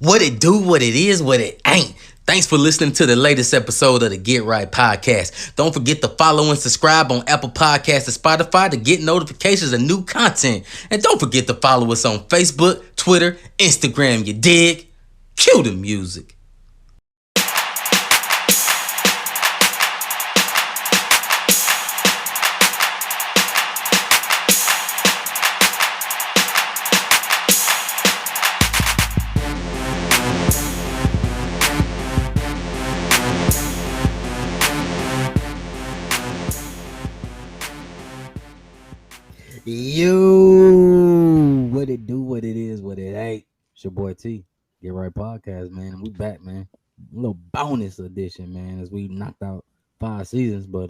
What it do, what it is, what it ain't. Thanks for listening to the latest episode of the Get Right Podcast. Don't forget to follow and subscribe on Apple Podcasts and Spotify to get notifications of new content. And don't forget to follow us on Facebook, Twitter, Instagram, you dig? Cue the music. Yo, what it do, what it is, what it ain't. It's your boy T. Get Right Podcast, man. And we back, man. A little bonus edition, man, as we knocked out 5 seasons, but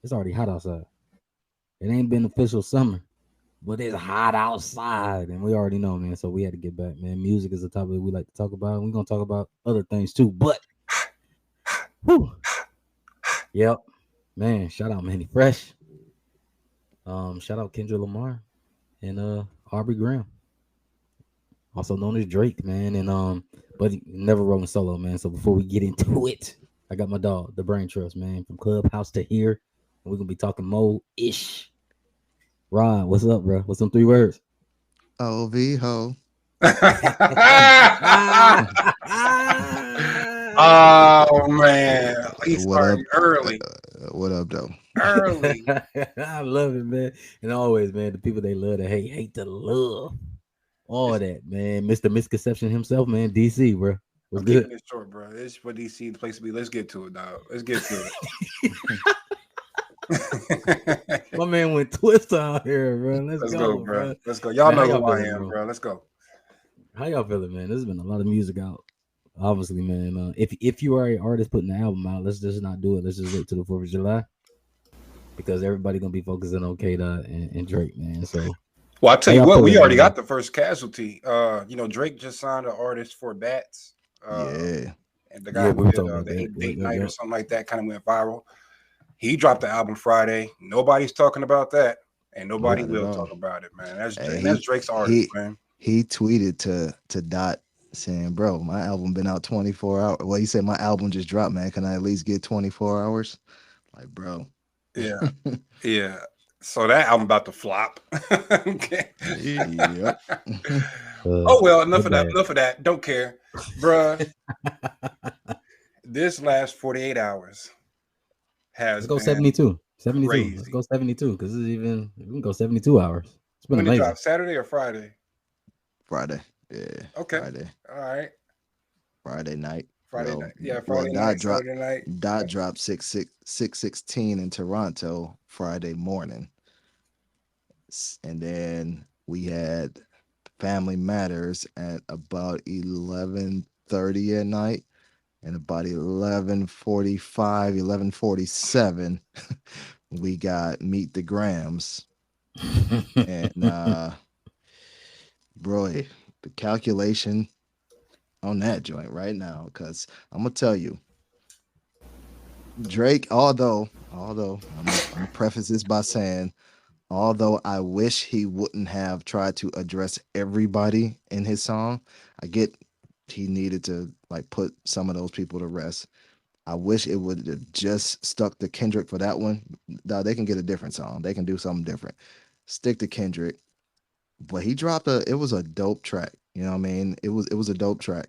it's already hot outside. It ain't been official summer, but it's hot outside, and we already know, man. So we had to get back, man. Music is a topic we like to talk about, and we're gonna talk about other things too. But whew, yep, man. Shout out Manny Fresh. Shout out Kendrick Lamar and Aubrey Graham, also known as Drake, man. And but he never rolling solo, man. So before we get into it, I got my dog, the Brain Trust, man, from Clubhouse to here. And we're gonna be talking Mo-ish. Ron, what's up, bro? What's some 3 words? OV ho. Oh man, he's What starting up? early. What up, though? Early. I love it, man. And always, man, the people they love to hate to love. All that, man. Mr. Misconception himself, man. DC, bro. What's I'm good? keeping it short, bro. This is for DC, the place to be. Let's get to it, dog. Let's get to it. My man went twist out here, bro. Let's go, bro. Let's go. Y'all Man, know how who y'all I feeling, am, bro? bro. Let's go. How y'all feeling, man? There's been a lot of music out. Obviously, man. If you are an artist putting an album out, let's just not do it. Let's just wait till the 4th of July. Because everybody gonna be focusing on K-Dot and Drake, man. So Well, I tell How you y'all what, we feeling, already man? got the first casualty. Drake just signed an artist for Bats. Yeah. And the guy Yeah, we who were did talking about the that. Eight Date Yep, Night yep. or something like that kind of went viral. He dropped the album Friday. Nobody's talking about that, and nobody Not at will all. talk about it, man. That's Hey, Drake. That's Drake's artist, he man. he tweeted to Dot saying, "Bro, my album been out 24 hours." Well, he said my album just dropped, man. Can I at least get 24 hours? Like, bro. Yeah, yeah. So that album about to flop. Okay. Yep. Oh well, enough my of that. bad. Enough of that. Don't care, bruh. This last 48 hours has Let's go been 72. 72. crazy. Let's go 72 because we can go 72 hours. It's been When it amazing. dropped, Saturday or Friday? Friday. Yeah. Okay. Friday. All right. Friday night. Friday Well, night. Yeah, well, Friday Dot night, dropped Saturday night. Dot dropped 616 in Toronto Friday morning. And then we had Family Matters at about 11:30 at night, and about 11:45, 11:47, we got Meet the Grams. And bro, the calculation on that joint right now, because I'm gonna tell you, Drake, although I'm gonna preface this by saying, although I wish he wouldn't have tried to address everybody in his song, I get he needed to like put some of those people to rest. I wish it would have just stuck to Kendrick for that one. Now they can get a different song. They can do something different. Stick to Kendrick. But he dropped it was a dope track. You know what I mean? It was a dope track.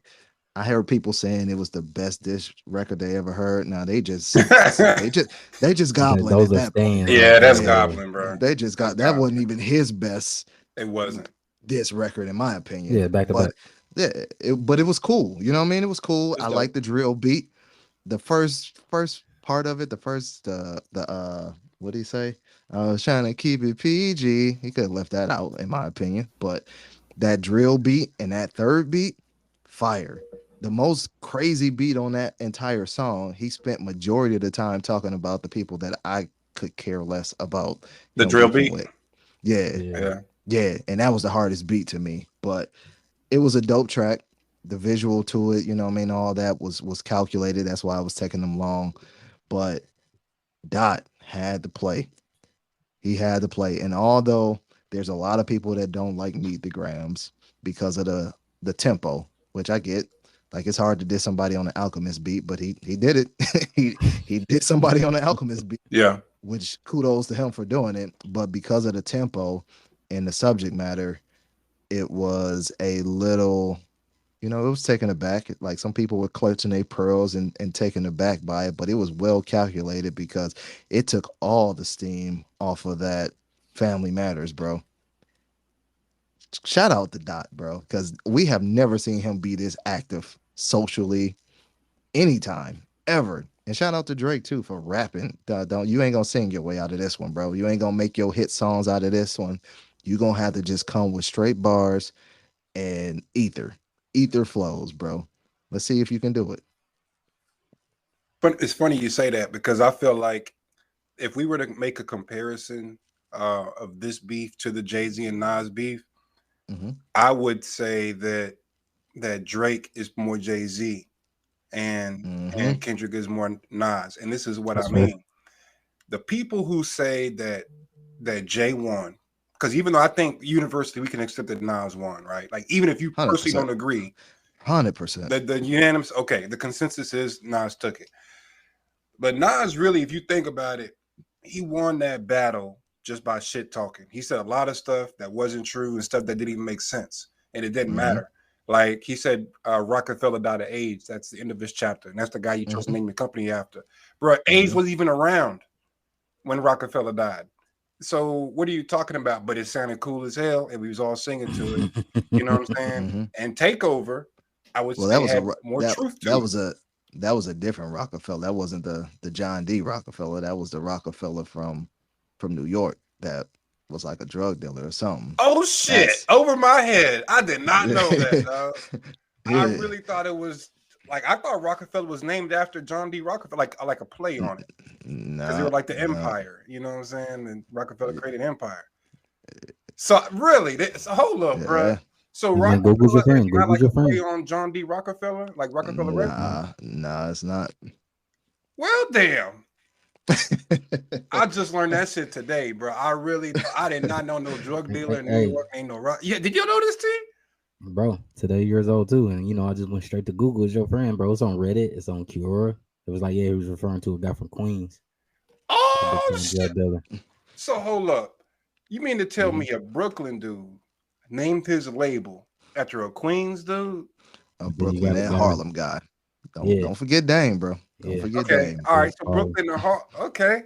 I heard people saying it was the best dish record they ever heard. Now they just gobbling Those at are that point. stands. Yeah, that's Yeah. Goblin, bro. They just got That's that wasn't Goblin. even his best It wasn't. diss record in my opinion. Yeah, back to but back. yeah, but it was cool. You know what I mean? It was cool. It's I dope. like the drill beat. The first part of it, the first what do you say? I was trying to keep it PG. He could have left that out, in my opinion. But that drill beat and that third beat, fire. The most crazy beat on that entire song, he spent majority of the time talking about the people that I could care less about. The drill beefing beat? with. Yeah, Yeah. yeah, and that was the hardest beat to me. But it was a dope track. The visual to it, you know what I mean, all that was calculated. That's why I was taking them long. But Dot had to play. He had to play. And although there's a lot of people that don't like Meet the Grams because of the tempo, which I get. Like it's hard to diss somebody on the Alchemist beat, but he did it. he did somebody on the Alchemist beat, Yeah. which kudos to him for doing it. But because of the tempo and the subject matter, it was a little, it was taken aback. Like some people were clutching their pearls and taken aback by it, but it was well calculated because it took all the steam off of that Family Matters, bro. Shout out to Dot, bro, because we have never seen him be this active socially anytime ever. And shout out to Drake too for rapping. Don't you ain't gonna sing your way out of this one, bro. You ain't gonna make your hit songs out of this one. You gonna have to just come with straight bars and ether flows, bro. Let's see if you can do it. But it's funny you say that because I feel like if we were to make a comparison of this beef to the Jay-Z and Nas beef, I would say that Drake is more Jay-Z and Kendrick is more Nas. And this is what I mean. The people who say that Jay won, because even though I think universally we can accept that Nas won, right? Like even if you personally 100%. don't agree, 100%. the unanimous, okay, the consensus is Nas took it. But Nas really, if you think about it, he won that battle just by shit talking. He said a lot of stuff that wasn't true and stuff that didn't even make sense. And it didn't matter. Like he said, Rockefeller died of AIDS. That's the end of his chapter. And that's the guy you chose to name the company after. Bro, AIDS wasn't even around when Rockefeller died. So what are you talking about? But it sounded cool as hell. And we was all singing to it. You know what I'm saying? And Takeover, I would say, that had more truth to it. That was a different Rockefeller. That wasn't the John D. Rockefeller. That was the Rockefeller from New York that was like a drug dealer or something. Oh shit! Over my head. I did not know that, dog. I really thought it was like I thought Rockefeller was named after John D. Rockefeller, like a play on it. Because they were like the Empire, you know what I'm saying? And Rockefeller created Empire. So really, hold up, bro. So Rockefeller got like a play on John D. Rockefeller, like Rockefeller Records? Nah, it's not. Well, damn. I just learned that shit today, bro. I did not know no drug dealer in New York ain't no rock. Yeah, did you know this, T? Bro, today years old too, and I just went straight to Google. It's your friend, bro. It's on Reddit. It's on Quora. It was like, yeah, he was referring to a guy from Queens. Oh shit! So hold up, you mean to tell me a Brooklyn dude named his label after a Queens dude? A Brooklyn and Harlem guy. Don't forget Dame, bro. Don't forget Dame. All right, so Brooklyn and Harlem. Okay.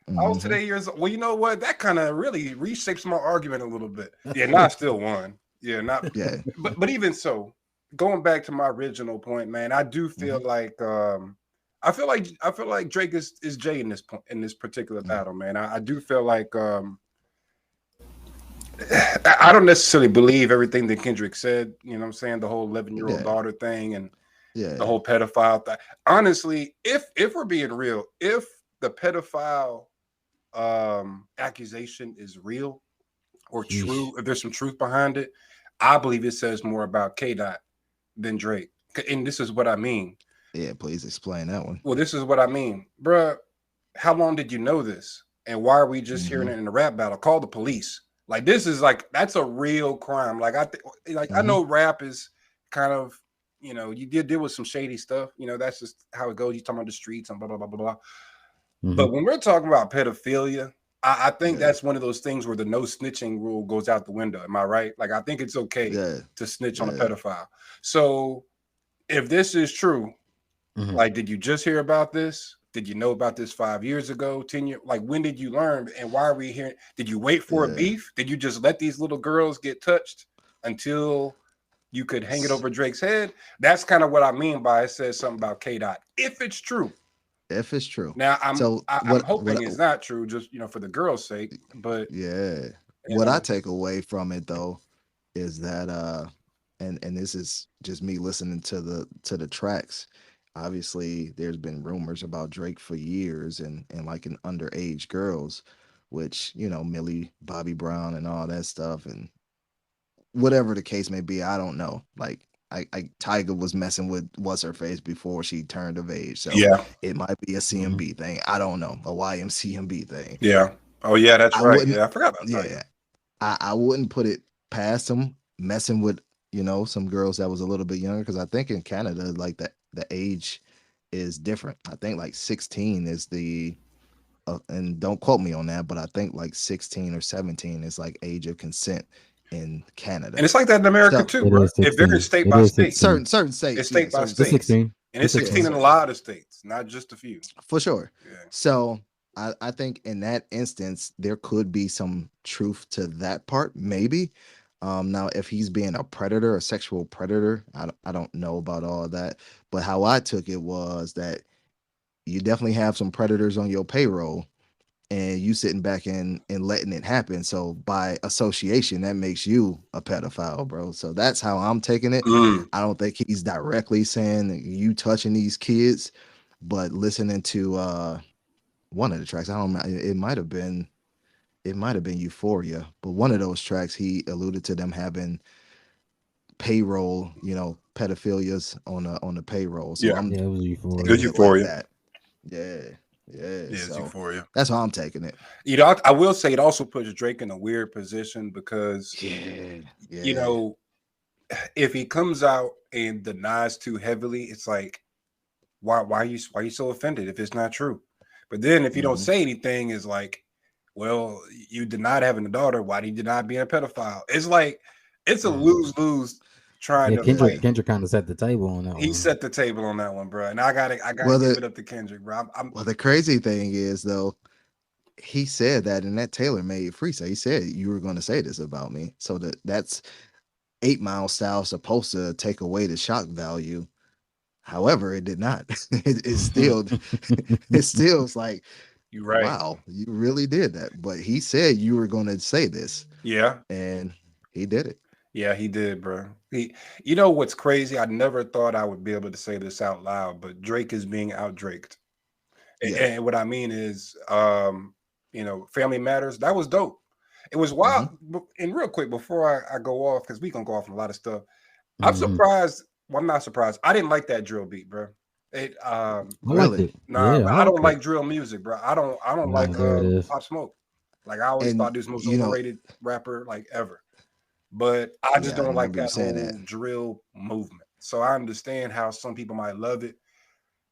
I was today years old. Well, you know what? That kind of really reshapes my argument a little bit. Yeah, Nas still won. Yeah, but even so, going back to my original point, man, I do feel like I feel like Drake is Jay in this particular battle, man. I do feel like I don't necessarily believe everything that Kendrick said. You know what I'm saying? The whole 11-year-old daughter thing and the whole pedophile thing. Honestly, if we're being real, if the pedophile accusation is real or true, if there's some truth behind it, I believe it says more about K-Dot than Drake. And this is what I mean. Yeah, please explain that one. Well, this is what I mean. Bruh, how long did you know this? And why are we just hearing it in a rap battle? Call the police. Like, this is like, that's a real crime. Like, I know rap is kind of, you did deal with some shady stuff. That's just how it goes. You talking about the streets and blah, blah, blah, blah, blah. But when we're talking about pedophilia, I think that's one of those things where the no snitching rule goes out the window. Am I right? Like, I think it's okay to snitch on a pedophile. So if this is true, like, did you just hear about this? Did you know about this 5 years ago, 10 years? Like, when did you learn? And why are we hearing? Did you wait for a beef? Did you just let these little girls get touched until you could hang it over Drake's head? That's kind of what I mean by it says something about K-Dot. If it's true. If it's true. Now, I'm hoping it's not true, just, for the girls' sake. But what I take away from it, though, is that, and this is just me listening to the tracks. Obviously, there's been rumors about Drake for years and like in underage girls, which, Millie Bobby Brown and all that stuff. And whatever the case may be, I don't know. Like, Tyga was messing with what's her face before she turned of age. So it might be a CMB thing. I don't know. A YMCMB thing. Yeah. Oh yeah, that's right. Yeah, I forgot about that. Yeah. I wouldn't put it past him messing with some girls that was a little bit younger, because I think in Canada, like the age is different. I think like 16 is and don't quote me on that, but I think like 16 or 17 is like age of consent in Canada. And it's like that in America So too, It bro. is It varies 16. state It by is state. 16. certain states, It's state by certain state. It's 16. And it's Yeah, 16 in a so lot of states, not just a few. for sure. Yeah. So I think in that instance there could be some truth to that part, maybe. Now if he's being a predator, a sexual predator, I don't know about all of that. But how I took it was that you definitely have some predators on your payroll, and you sitting back and letting it happen. So by association, that makes you a pedophile, bro. So that's how I'm taking it. Mm. I don't think he's directly saying that you touching these kids, but listening to one of the tracks, I don't know, it might have been Euphoria, but one of those tracks he alluded to them having payroll, pedophilias on the payroll. So Yeah. I'm Yeah, it was It Euphoria. was taking it like Euphoria. that. Yeah. Yeah. Yeah, it's So Euphoria. that's how I'm taking it. I will say it also puts Drake in a weird position because, Yeah. you know, if he comes out and denies too heavily, it's like, why are you so offended if it's not true? But then if you don't Mhm. say anything, it's like, well, you denied having a daughter. Why do you deny being a pedophile? It's like it's a Mhm. lose trying Yeah, to Yeah. fight. Kendrick kind of set the table on that He one. set the table on that one, bro. And I gotta Well, give the it up to Kendrick, bro. well, the crazy thing is though, he said that in that Taylor made freestyle. He said you were going to say this about me. So that's 8 Mile style supposed to take away the shock value. However, it did not. It's still it's like, You're right. wow, you really did that. But he said you were going to say this, Yeah. and he did it. Yeah, he did, bro. You know what's crazy? I never thought I would be able to say this out loud, but Drake is being out Draked. Yeah. And what I mean is, Family Matters. That was dope. It was wild. And real quick before I go off, because we gonna go off on a lot of stuff. I'm Mhm. surprised. Well, I'm not surprised. I didn't like that drill beat, bro. I liked Really? it. Nah, Yeah, I don't liked like it. drill music, bro. I don't like There it is. Pop Smoke. Like I always And thought this was the most overrated rapper like ever. But I just yeah, I don't like remember you that saying whole that. drill movement. So I understand how some people might love it.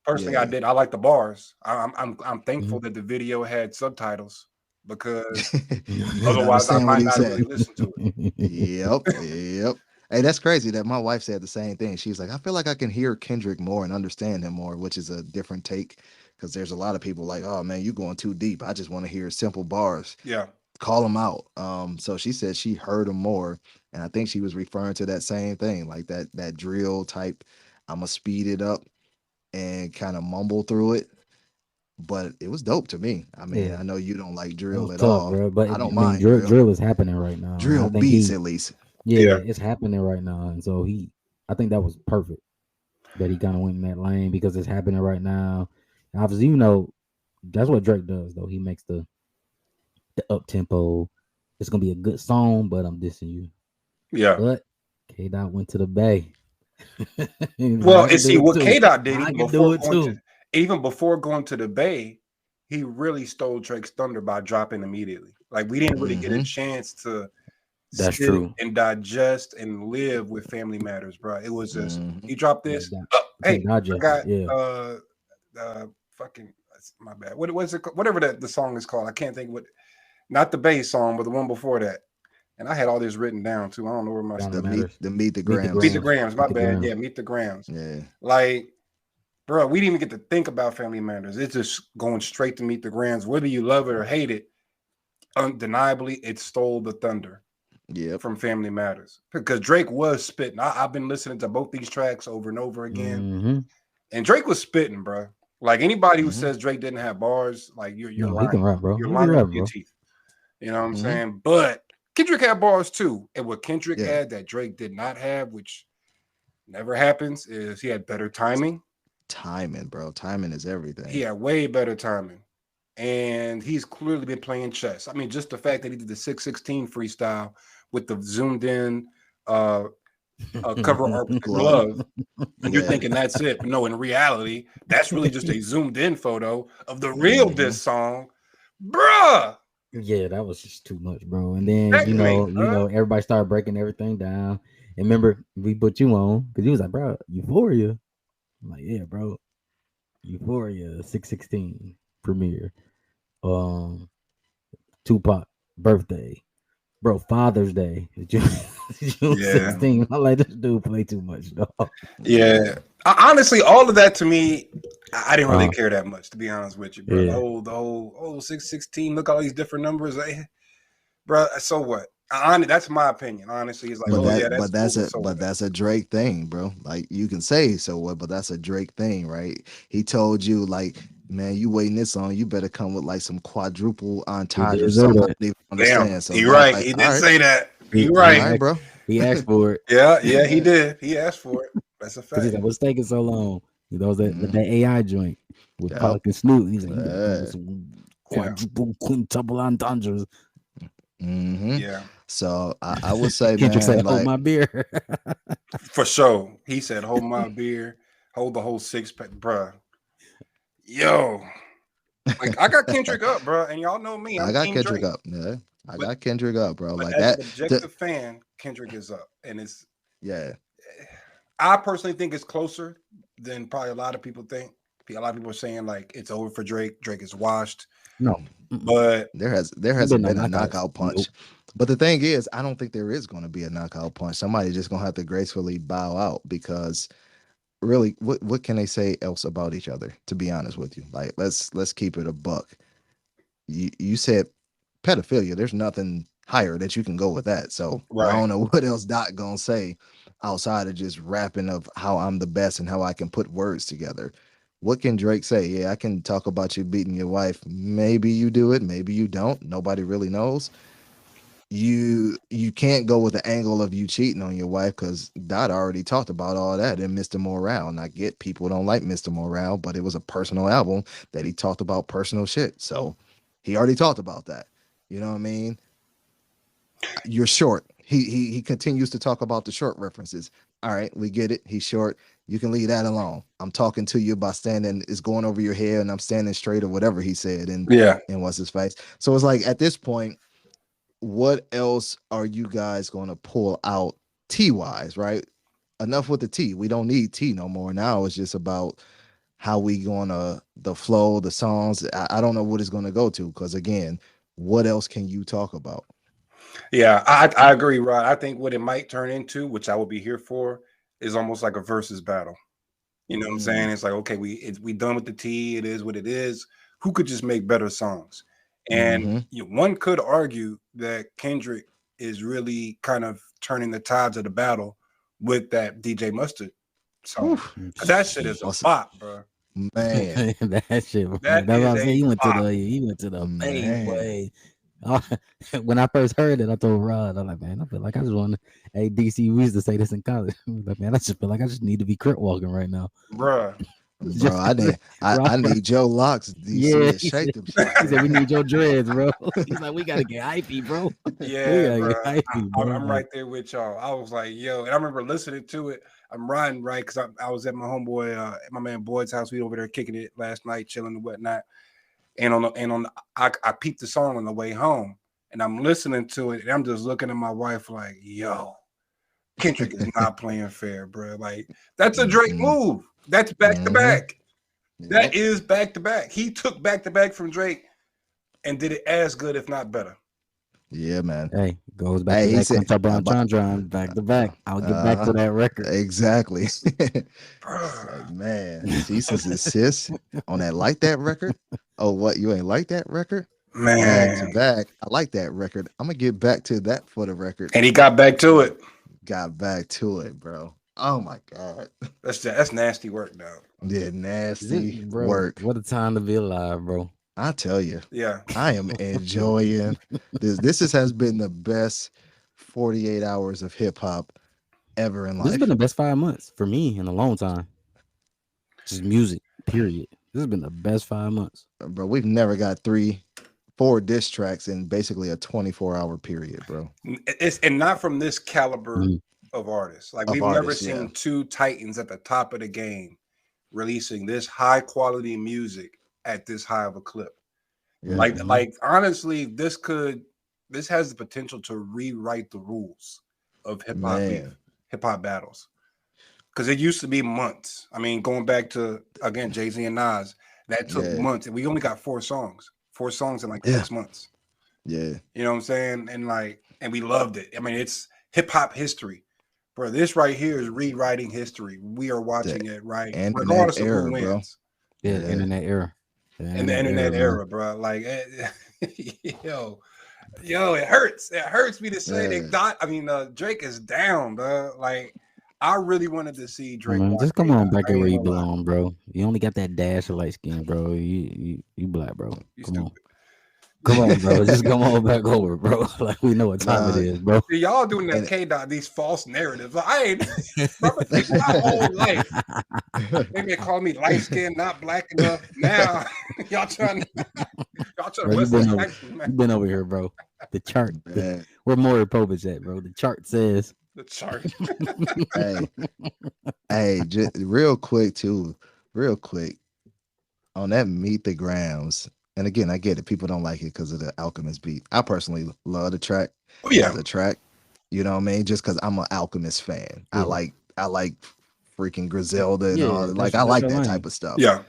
Personally, I Yeah. did. I like the bars. I'm thankful Mhm. that the video had subtitles because You didn't otherwise I understand what might he not really said. listen to it. Yep. Yep. Hey, that's crazy that my wife said the same thing. She's like, I feel like I can hear Kendrick more and understand him more, which is a different take, because there's a lot of people like, oh man, you going too deep. I just want to hear simple bars. Yeah, Call them out. So she said she heard him more, and I think she was referring to that same thing, like that drill type. I'm gonna speed it up and kind of mumble through it, but it was dope to me. I mean, Yeah, I know you don't like that drill was at tough, all. bro. But I don't I mean, mind drill. drill is happening right now. And I Drill think beats at least. yeah, it's happening right now, and so I think that was perfect that he kind of went in that lane because it's happening right now. And obviously, that's what Drake does, though. He makes the up tempo. It's gonna be a good song, but I'm dissing you. yeah. But K Dot went to the Bay. Well, I and can see do it what too. K Dot did I can do it too. even before going to the Bay, he really stole Drake's thunder by dropping immediately. Like we didn't really get a Mhm. chance to That's sit true. and digest and live with Family Matters, bro. It was just Mhm. he dropped Yeah, this. you Hey, can't I digest got it. Yeah. fucking my bad. What was it? Whatever the song is called. I can't think what. Not the bass song, but the one before that. And I had all this written down too. I don't know where my Family stuff. Matters. Meet the Meet the grams. Meet the Grams. Grams. My Meet the bad. Grams. Yeah, Meet the Grams. Yeah. Like, bro, we didn't even get to think about Family Matters. It's just going straight to Meet the Grams. Whether you love it or hate it, undeniably, it stole the thunder Yep. from Family Matters because Drake was spitting. I've been listening to both these tracks over and over again, Mm-hmm. and Drake was spitting, bro. Like anybody who Mhm. says Drake didn't have bars, like you're No, he can lying. rap, bro. You're He be lying rapping, with your bro. teeth. You know what I'm Mhm. saying? But Kendrick had bars too, and what Kendrick Yeah. had that Drake did not have, which never happens, is he had better timing. Timing, bro. Timing is everything. He had way better timing. And he's clearly been playing chess. I mean, just the fact that he did the 616 freestyle with the zoomed in cover art with the glove, and you're Yeah. thinking that's it. But no, in reality, that's really just a zoomed in photo of the real Mhm. diss song. Bruh, Yeah, that was just too much, bro. And then checkmate, bruh. everybody started breaking everything down. And remember, we put you on because you was like, bro, Euphoria. I'm like, yeah, bro, Euphoria 616 premiere. Um, Tupac birthday, bro. Father's Day, June Yeah. 16. I'm like, this dude play too much, dog. Yeah. Honestly, all of that to me, I didn't really Uh, care that much, to be honest with you, bro. yeah, The whole 616. Look at all these different numbers, bro. So what? That's my opinion. Honestly, it's like, But oh yeah, yeah, that that's but cool. that's a So but what? that's a Drake thing, bro. Like you can say so what, but that's a Drake thing, right? He told you like, man, you waiting this long, you better come with like some quadruple he entendre or did say something. I that. don't even Damn, understand. So you're now right. like, He all did right, say that. He You're he all right. right, asked, bro. he asked for it Yeah, he did. He asked for it. That's a because he's fact. like, what's taking so long? You know that Mhm. that AI joint with Yep. Pac and Snoop. He's like, you better come with Yeah. some Yeah, quadruple, quintuple entendres. Hmm. yeah, So I would say, Kendrick said, man, hold like my beer. for sure. He said, "Hold my beer, hold the whole 6 pack, bruh." Yo, like I got Kendrick up, bruh, and y'all know me. I I'm got Team Kendrick Drake, up. Yeah, I but got Kendrick up, bro. but Like as an that. objective fan, Kendrick is up, and it's. Yeah. I personally think it's closer than probably a lot of people think. A lot of people are saying like it's over for Drake. Drake is washed, No. Mm-mm. but There Ain't been hasn't no been a knockouts. knockout Nope. punch. But the thing is, I don't think there is going to be a knockout punch. Somebody just going to have to gracefully bow out because really what can they say else about each other, to be honest with you? Like let's keep it a buck. You said pedophilia. There's nothing higher that you can go with that. So I right. don't know what else Doc going to say outside of just rapping of how I'm the best and how I can put words together. What can Drake say? Yeah, I can talk about you beating your wife. Maybe you do it, maybe you don't. Nobody really knows. You can't go with the angle of you cheating on your wife because Dot already talked about all that in Mr. Morale. And I get people don't like Mr. Morale, but it was a personal album that he talked about personal shit. So he already talked about that. You know what I mean? You're short. He continues to talk about the short references. All right, we get it. He's short. You can leave that alone. I'm talking to you by standing, it's going over your head, and I'm standing straight or whatever he said, Yeah, and what's his face. So it's like at this point, what else are you guys going to pull out T wise, right? Enough with the T. We don't need T no more. Now it's just about how we gonna the flow, the songs. I don't know what it's gonna go to because again, what else can you talk about? yeah. I agree, Rod. I think what it might turn into, which I will be here for, is almost like a versus battle. You know what I'm saying? Mm, It's like, okay, we done with the T. It is what it is. Who could just make better songs? And mm-hmm. one could argue that Kendrick is really kind of turning the tides of the battle with that DJ Mustard song. That shit is a bop, bro. Man, That shit, bro. That That's what is I said. a bop. He went to the main man. way. When I first heard it, I told Rod, I'm like, man, I feel like I just want to. Hey, DC, we used to say this in college. Like, man, I just feel like I just need to be crip walking right now. Bruh. Bro, I need Rod, I need Joe Locks DC yeah, to shake them shit, he said we man. need your dreads, bro. He's like, we gotta get hypey, bro. We Yeah, gotta bro. get hypey, bro. I'm right there with y'all. I was like, yo, and I remember listening to it. I'm riding right because I was at my homeboy, at my man Boyd's house. We over there kicking it last night, chilling and whatnot. I peeped the song on the way home, and I'm listening to it, and I'm just looking at my wife like, yo, Kendrick is not playing fair, bro. Like that's a Drake Mm-mm. move. That's back to Mm-hmm. back. That Yep. is back to back. He took back to back from Drake and did it as good, if not better. Yeah, man. Hey, goes back Hey, to he that said Quintuple about Entendre back to back. I'll get back to uh that record. exactly. It's like, Bruh. man, ceases desist on that like that record. Oh, what you ain't like that record? Back to Man. back. I like that record. I'm gonna get back to that for the record. And he got back to it. Got back to it, bro. Oh my god. That's nasty work, though. Yeah, nasty Bro, work. what a time to be alive, bro. I tell you, Yeah. I am enjoying this. Has been the best 48 hours of hip hop ever in This has been life. the best 5 months for me in a long time. Just music, period. This has been the best 5 months. Bro, we've never got 4 diss tracks in basically a 24-hour period, bro. It's and not from this caliber Mhm. of artists. Like Of we've never artists, yeah. seen two titans at the top of the game releasing this high quality music at this high of a clip. Yeah. Like honestly, this has the potential to rewrite the rules of hip hop Man. hip hop battles. Because it used to be months. I mean, going back to again Jay-Z and Nas, that took months, and we only got 4 songs in like 6 months. Yeah, you know what I'm saying, and we loved it. I mean, it's hip hop history, bro. This right here is rewriting history. We are watching it right, regardless of who wins. Bro. Yeah, internet era. In the internet era, bro. Like, yo, it hurts. It hurts me to say that. Drake is down, bro. Like. I really wanted to see Drake. Just come on back here where you belong, bro. You only got that dash of light skin, bro. You black, bro. Come on, bro. Just come on back over, bro. Like we know what time it is, bro. See, y'all doing that K-Dot, these false narratives. Like, I ain't my whole life. They call me light skin, not black enough. Now y'all trying to you've been over here, bro. The chart. Where Maury Povich at, bro? The chart says. The chart. hey, just real quick on that Meet the Grams. And again, I get it. People don't like it because of the Alchemist beat. I personally love the track. Oh yeah, the track. You know what I mean? Just because I'm an Alchemist fan. Yeah. I like freaking Griselda and all. Like I like that type of stuff. Yeah.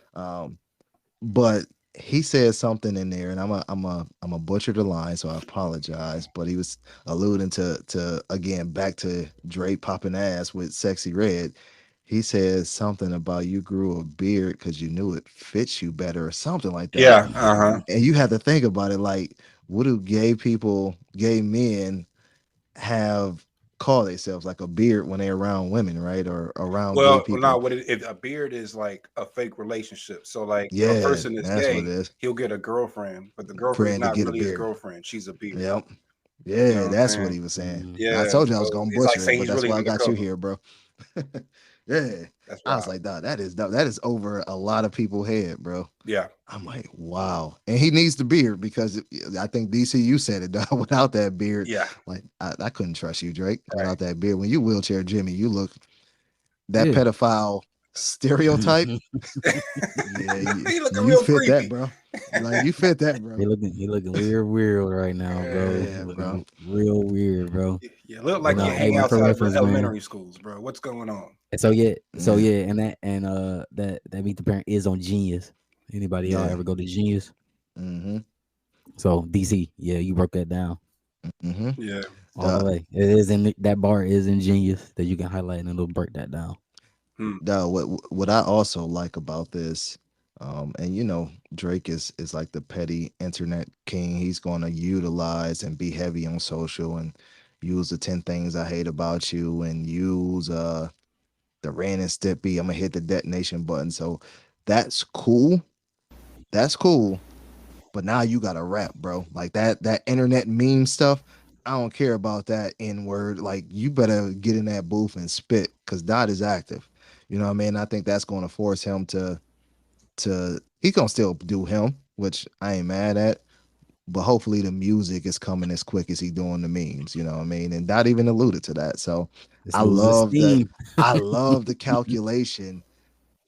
But he said something in there, and I'm a butcher the line, so I apologize. But he was alluding to again back to Drake popping ass with Sexy Red. He says something about you grew a beard because you knew it fits you better or something like that. Yeah. And you have to think about it. Like, what do gay men have call themselves like a beard when they're around women, right? Or around gay people? No, a beard is like a fake relationship. So like a person is gay, he'll get a girlfriend, but the girlfriend's not really his girlfriend. She's a beard. Yep. Yeah, you know that's what he was saying. Yeah, I told you I was gonna butcher it, but that's why I got you here, bro. Yeah, I was like, that is over a lot of people's head, bro. Yeah, I'm like, wow, and he needs the beard because I think DC, you said it, dog. Without that beard, yeah, like I couldn't trust you, Drake. Without that beard, when you wheelchair Jimmy, you look that pedophile stereotype. You fit creepy. That, bro. Like you fit that, bro. He looking weird right now, bro. Yeah, bro. Real weird, bro. You look like you hang outside of elementary schools, bro. What's going on? And so and that Meet the Parent is on Genius. Anybody y'all ever go to Genius? Mm-hmm. So DC, you broke that down. Mm-hmm. Yeah, all the way. It is in that bar is in Genius that you can highlight and it'll break that down. What I also like about this, and Drake is like the petty internet king. He's going to utilize and be heavy on social and use the 10 things I hate about you and use the Ren and Stimpy. I'm gonna hit the detonation button. So that's cool. But now you got to rap, bro. Like that internet meme stuff. I don't care about that N-word. Like you better get in that booth and spit because Dot is active. You know what I mean? I think that's going to force him to he's going to still do him, which I ain't mad at, but hopefully the music is coming as quick as he doing the memes, you know what I mean? And Dot even alluded to that. So I love the calculation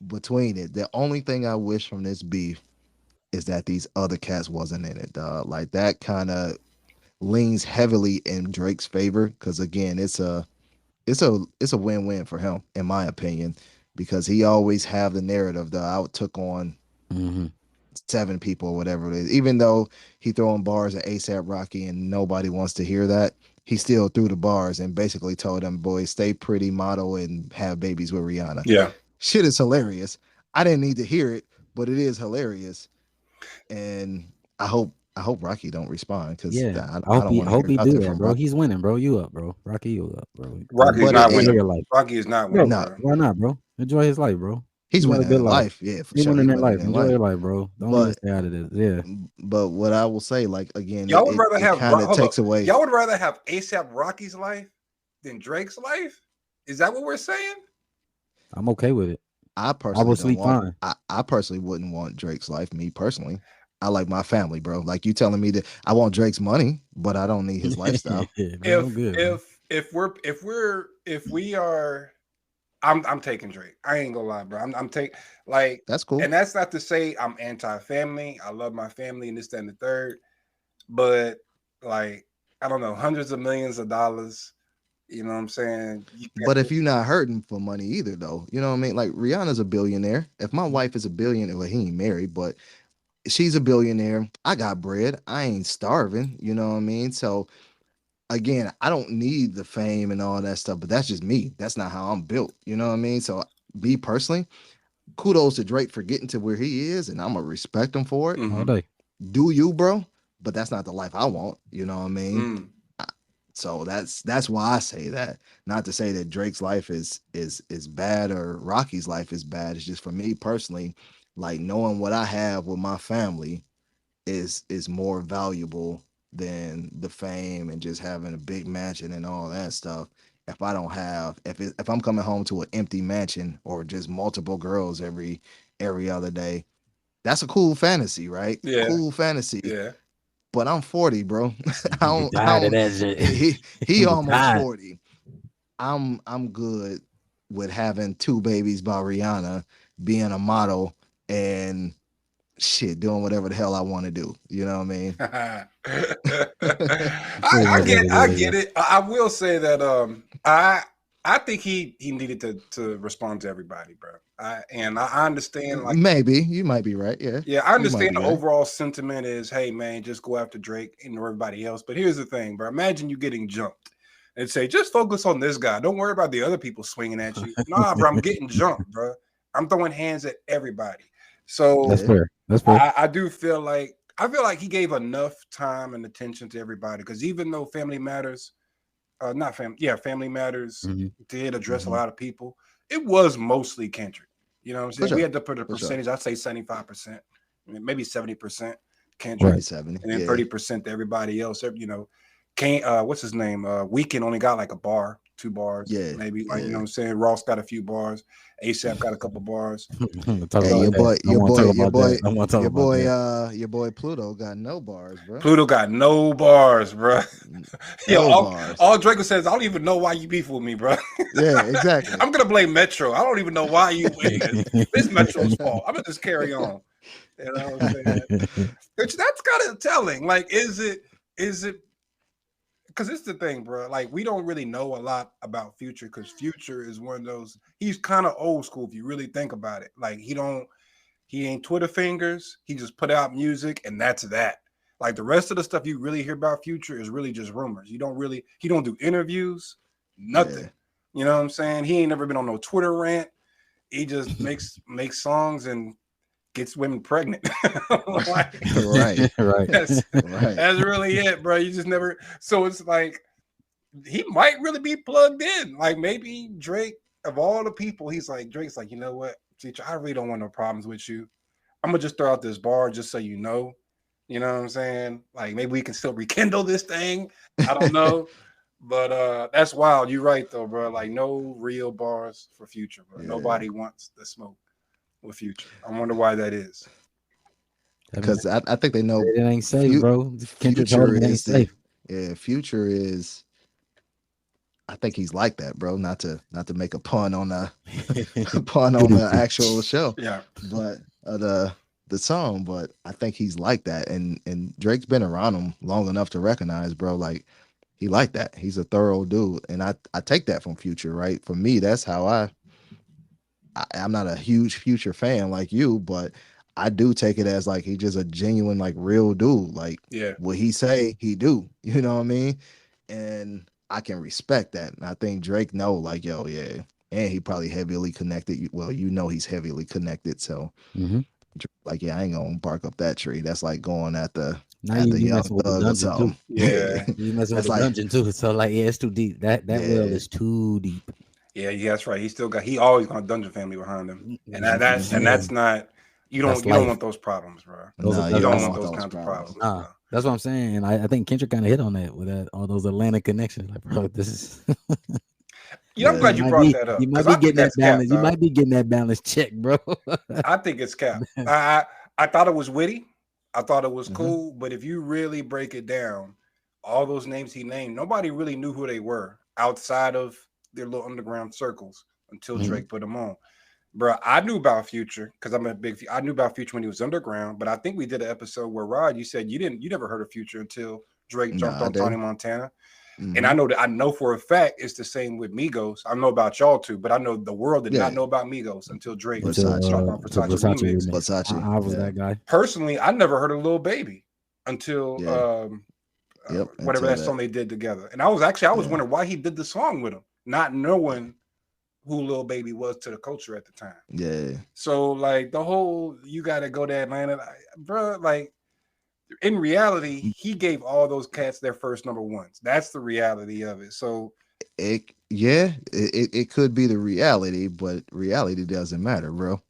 between it. The only thing I wish from this beef is that these other cats wasn't in it, dog. Like that kind of leans heavily in Drake's favor because again, it's a win-win for him, in my opinion, because he always have the narrative that I took on 7 people or whatever it is. Even though he throwing bars at ASAP Rocky and nobody wants to hear that, he still threw the bars and basically told them, boys, stay pretty, model, and have babies with Rihanna. Yeah. Shit is hilarious. I didn't need to hear it, but it is hilarious. And I hope Rocky don't respond because I hope he do that, bro. He's winning, bro. You up, bro? Rocky, you up, bro? Rocky's not winning. Rocky is not winning. No, why not, bro? Enjoy his life, bro. He's winning a good life. Yeah, for sure. Winning that life. Enjoy your life, bro. Don't let stay out of this. Yeah. But what I will say, like again, y'all would rather have kind of takes away. Y'all would rather have ASAP Rocky's life than Drake's life. Is that what we're saying? I'm okay with it. I personally would sleep fine. I personally wouldn't want Drake's life. Me personally. I like my family, bro. Like you telling me that I want Drake's money, but I don't need his lifestyle. I'm taking Drake. I ain't gonna lie, bro. I'm taking like that's cool. And that's not to say I'm anti-family. I love my family and this, that, and the third. But like, I don't know, hundreds of millions of dollars. You know what I'm saying? But if you're not hurting for money either, though, you know what I mean? Like Rihanna's a billionaire. If my wife is a billionaire, well, he ain't married, but she's a billionaire. I got bread. I ain't starving. You know what I mean? So again, I don't need the fame and all that stuff, but that's just me. That's not how I'm built. You know what I mean? So me personally, kudos to Drake for getting to where he is, and I'm gonna respect him for it. All day. Do you, bro? But that's not the life I want. You know what I mean? Mm. So that's why I say that. Not to say that Drake's life is bad or Rocky's life is bad. It's just for me personally, like knowing what I have with my family is more valuable than the fame and just having a big mansion and all that stuff. If I don't have, if I'm coming home to an empty mansion or just multiple girls every other day, that's a cool fantasy, right? Yeah. Cool fantasy. Yeah. But I'm 40, bro. I Tired of don't that shit. he almost Tired. 40. I'm good with having 2 babies by Rihanna, being a model, and shit, doing whatever the hell I want to do. You know what I mean? I get it. I will say that I think he needed to respond to everybody, bro. I understand, like, maybe you might be right. Yeah, I understand the right. overall sentiment is, hey man, just go after Drake and everybody else. But here's the thing, bro. Imagine you getting jumped and say, just focus on this guy. Don't worry about the other people swinging at you. Nah, bro, I'm getting jumped, bro. I'm throwing hands at everybody. So That's fair. That's fair. I do feel like he gave enough time and attention to everybody, because even though Family Matters, Family Matters did address a lot of people, it was mostly Kendrick. You know what I'm saying? Sure. We had to put a percentage. I'd say 75%, maybe 70% Kendrick, right. 70, and then 30% to everybody else. You know, what's his name? Weeknd only got like a bar, 2 bars, maybe. Like, you know what I'm saying? Ross got a few bars. ASAP got a couple bars. Hey, your boy Pluto got no bars, bro. Pluto got no bars, bro. Bars. All Draco says, I don't even know why you beef with me, bro. Yeah, exactly. I'm gonna blame Metro. I don't even know why you win. It's Metro's fault. I'm gonna just carry on. You know what I'm saying? Which that's kind of telling. Like, is it? Because it's the thing, bro. Like, we don't really know a lot about Future, because Future is one of those. He's kind of old school if you really think about it. Like, he ain't Twitter fingers. He just put out music and that's that. Like, the rest of the stuff you really hear about Future is really just rumors. He don't do interviews, nothing. Yeah. You know what I'm saying? He ain't never been on no Twitter rant. He just makes songs and gets women pregnant. Like, right. That's really it, bro. You just never. So it's like, he might really be plugged in. Like, maybe Drake, of all the people, Drake's like, you know what, Future, I really don't want no problems with you. I'm gonna just throw out this bar just so you know. You know what I'm saying? Like, maybe we can still rekindle this thing. I don't know. But that's wild. You're right though, bro. Like, no real bars for Future, bro. Yeah. Nobody wants the smoke with Future. I wonder why that is. Because I think they know it ain't safe, bro. Future is safe. Yeah, Future is. I think he's like that, bro. Not to make a pun on the actual show. Yeah. But the song, but I think he's like that, and Drake's been around him long enough to recognize, bro, like, he like that. He's a thorough dude, and I take that from Future, right? For me, that's how I'm not a huge Future fan like you, but I do take it as like he's just a genuine, like, real dude. Like, what he say, he do. You know what I mean? And I can respect that. And I think Drake know, like, yo, yeah. And he probably heavily connected. Well, he's heavily connected. So, like, yeah, I ain't gonna bark up that tree. That's like going at the Young Thug or something. Yeah, you messing with the dungeon too. So, like, yeah, it's too deep. That well is too deep. Yeah, that's right. He always got a Dungeon Family behind him, and that's not. You don't want those problems, bro. You don't want those kinds of problems. That's what I'm saying. And I think Kendrick kind of hit on that with all those Atlanta connections. Like, bro, this is. I'm glad you brought that up. You might be getting that balance. You might be getting that balance check, bro. I think it's cap. I thought it was witty. I thought it was cool. But if you really break it down, all those names he named, nobody really knew who they were outside of their little underground circles until Drake put them on. Bro, I knew about Future because I knew about Future when he was underground, but I think we did an episode where, Rod, you said you never heard of Future until Drake jumped on Tony Montana. And I know for a fact it's the same with Migos. I don't know about y'all too, but I know the world did not know about Migos until Drake dropped on Versace remix. Versace. I was that guy. Personally, I never heard of Lil Baby until whatever that song they did together. And I was wondering why he did the song with him, not knowing who Lil Baby was to the culture at the time. Yeah. So like the whole you gotta go to Atlanta, bro. Like in reality, he gave all those cats their first number ones. That's the reality of it. So it could be the reality, but reality doesn't matter, bro.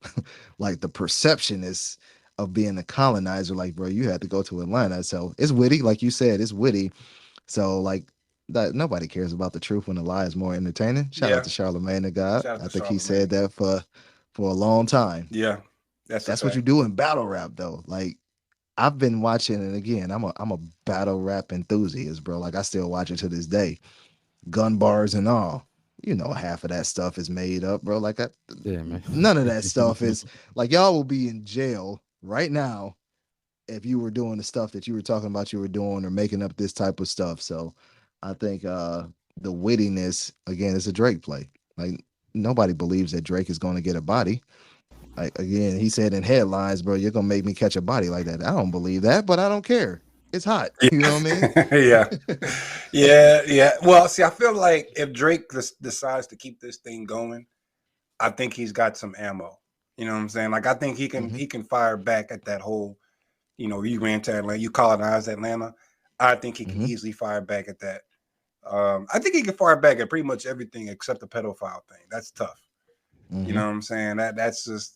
Like the perception is of being a colonizer. Like, bro, you had to go to Atlanta. So it's witty, like you said, it's witty. So like that nobody cares about the truth when the lie is more entertaining. Shout out to Charlamagne the God. I think he said that for a long time. Yeah. That's what you do in battle rap though. Like I've been watching, and again, I'm a battle rap enthusiast, bro. Like I still watch it to this day. Gun bars and all. You know, half of that stuff is made up, bro. Like man. None of that stuff is like y'all will be in jail right now if you were doing the stuff that you were talking about you were doing or making up this type of stuff. So I think the wittiness, again, is a Drake play. Like nobody believes that Drake is going to get a body. Like again, he said in headlines, bro, you're gonna make me catch a body like that. I don't believe that, but I don't care. It's hot. You know what I mean? Yeah. Well, see, I feel like if Drake decides to keep this thing going, I think he's got some ammo. You know what I'm saying? Like I think he can fire back at that whole, you ran to Atlanta, you colonized Atlanta. I think he can easily fire back at that. I think he can fire back at pretty much everything except the pedophile thing. That's tough. You know what I'm saying? That's just.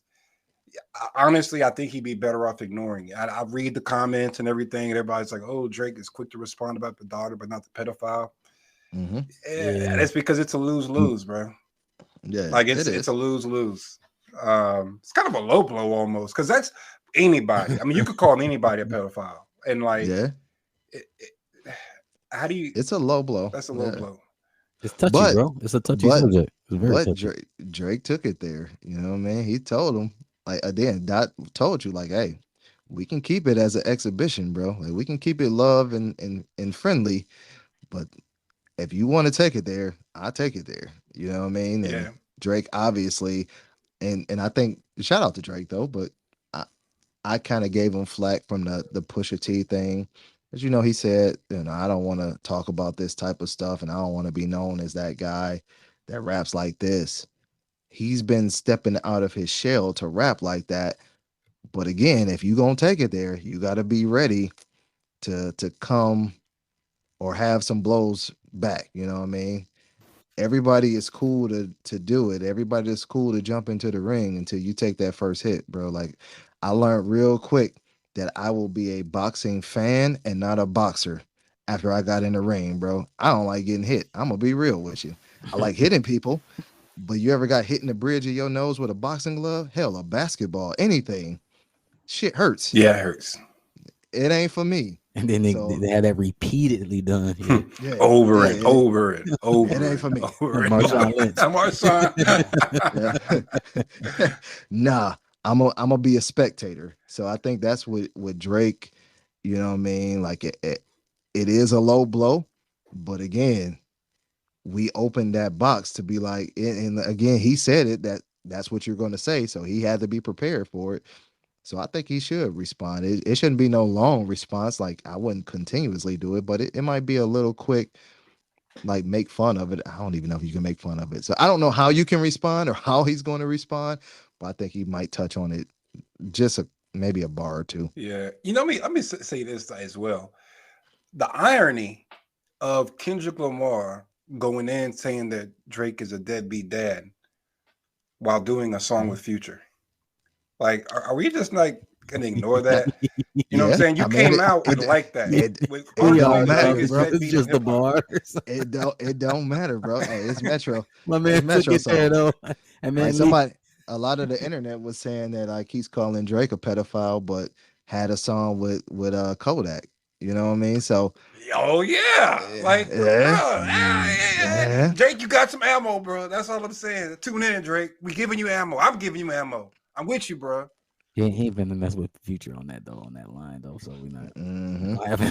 Honestly, I think he'd be better off ignoring it. I read the comments and everything, and everybody's like, "Oh, Drake is quick to respond about the daughter, but not the pedophile." Yeah, that's because it's a lose-lose, bro. Yeah, like it's a lose-lose. It's kind of a low blow almost, because that's anybody. I mean, you could call anybody a pedophile, and like, how do you? It's a low blow. That's a low blow. It's touchy, bro. It's a touchy subject. It's very touchy. Drake took it there. You know what I mean? He told him. Like again, Dot told you, like, hey, we can keep it as an exhibition, bro. Like we can keep it love and friendly, but if you want to take it there, I'll take it there. You know what I mean? And Drake obviously, and I think shout out to Drake though, but I kind of gave him flack from the Pusha T thing. As you know, he said, I don't want to talk about this type of stuff, and I don't want to be known as that guy that raps like this. He's been stepping out of his shell to rap like that. But again, if you're going to take it there, you got to be ready to come or have some blows back. You know what I mean? Everybody is cool to do it. Everybody is cool to jump into the ring until you take that first hit, bro. Like I learned real quick that I will be a boxing fan and not a boxer after I got in the ring, bro. I don't like getting hit. I'm going to be real with you. I like hitting people. But you ever got hit in the bridge of your nose with a boxing glove? Hell, a basketball, anything. Shit hurts. Yeah, it hurts. It ain't for me. And then they had that repeatedly done. Over and over. It ain't for me. Marshawn. Nah, I'm gonna be a spectator. So I think that's with Drake. You know what I mean? Like it is a low blow, but again, we opened that box to be like, and again, he said it that's what you're going to say. So he had to be prepared for it. So I think he should respond. It shouldn't be no long response. Like I wouldn't continuously do it, but it might be a little quick, like make fun of it. I don't even know if you can make fun of it. So I don't know how you can respond or how he's going to respond, but I think he might touch on it just maybe a bar or two. Yeah. Let me say this as well. The irony of Kendrick Lamar going in saying that Drake is a deadbeat dad while doing a song with Future. Like, are we just like gonna ignore that? You know what I'm saying? You came out with like that. It don't matter, bro. It's just the bars. It don't matter, bro. Hey, it's Metro. My man Metro took it there though. And man, like a lot of the internet was saying that like he's calling Drake a pedophile, but had a song with Kodak. You know what I mean? So like Drake, you got some ammo, bro. That's all I'm saying. Tune in, Drake. We giving you ammo. I'm giving you ammo. I'm with you, bro. He ain't finna mess with Future on that though, on that line though. So we not Mm-hmm.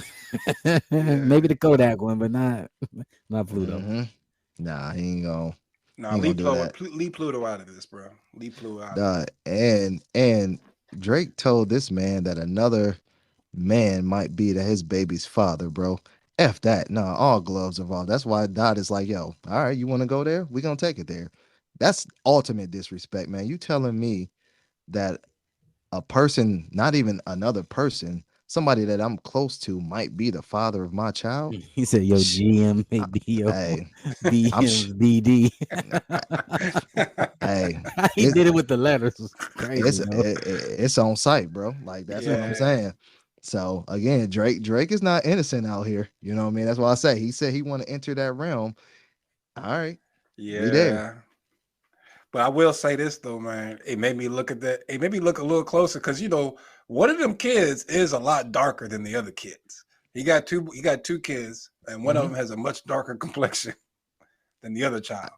maybe the Kodak one, but not Pluto. Mm-hmm. Nah, he ain't gonna Leave do that. Pluto out of this, bro. Leave Pluto out. Nah, and Drake told this man that another man might be his baby's father, bro. F that. Nah, all gloves involved. That's why Dot is like, yo, all right, you want to go there? We gonna take it there. That's ultimate disrespect, man. You telling me that a person, not even another person, somebody that I'm close to might be the father of my child? He said, "Yo, GM may be your Hey, BM's BD." hey, He it, did it with the letters. It's crazy, bro. it's on site, bro. Like that's what I'm Yeah. saying. So again, Drake is not innocent out here. You know what I mean? That's why I say he said he want to enter that realm. All right, we there. Yeah. But I will say this though, man. It made me look at that. It made me look a little closer because one of them kids is a lot darker than the other kids. He got two kids, and one of them has a much darker complexion than the other child.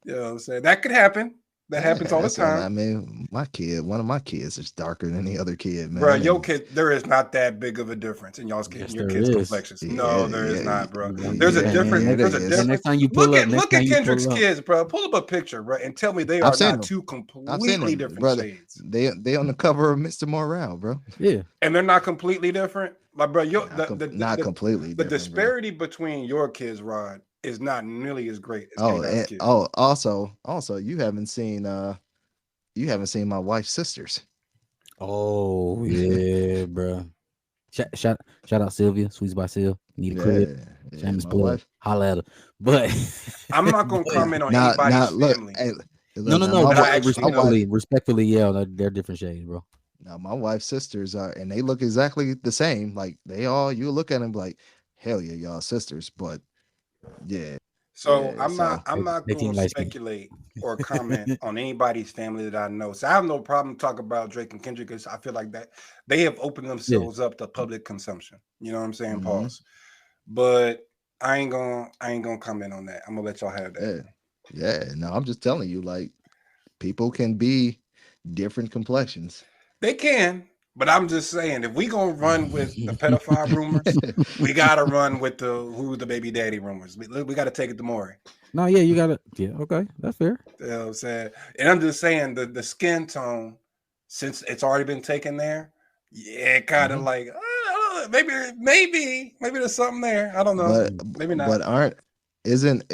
You know what I'm saying? That could happen. That happens all the That's what I time. mean, one of my kids is darker than the other kid, man. Bro, your kid, there is not that big of a difference in Yes, your there kids' is. complexions. Yeah, No, there is yeah, not, bro. Yeah, There's a yeah, difference. man, There's a it is. difference. Next time you pull Look up, at next time you Kendrick's pull up. kids, bro. Pull up a picture, bro, and tell me they I've are seen not them. two I've seen completely them, different brother. shades. They on the cover of Mr. Morale, bro. Yeah, And they're not completely different. Like, bro, Not completely the different, bro. disparity between your kids, Rod, is not nearly as great as Oh, K-Dot's kids. also, you haven't seen my wife's sisters. Oh yeah, bro. Shout out Sylvia, Sweets by Sil. Need a crib. Shameless My plug. wife. Holla at her. But I'm not gonna comment on Now, anybody's look, family. hey, no, look, now, no. That I But actually know. respectfully, yeah, they're different shades, bro. now my wife's sisters are, and they look exactly the same. Like you look at them like, hell yeah, y'all sisters. But yeah, So yeah. So I'm not They team gonna light skin. speculate or comment on anybody's family that I know. So I have no problem talking about Drake and Kendrick because I feel like that they have opened themselves up to public consumption. You know what I'm saying? Mhm. Pause. But I ain't gonna comment on that. I'm gonna let y'all have that. yeah. No, I'm just telling you, like, people can be different complexions. They can, but I'm just saying if we gonna run with the pedophile rumors, we gotta run with who the baby daddy rumors. We gotta take it to Maury. No, yeah, you gotta. Yeah, okay, that's fair. You know what I'm saying? And I'm just saying the skin tone, since it's already been taken there, yeah, kind of like maybe there's something there. I don't know. Maybe not. But isn't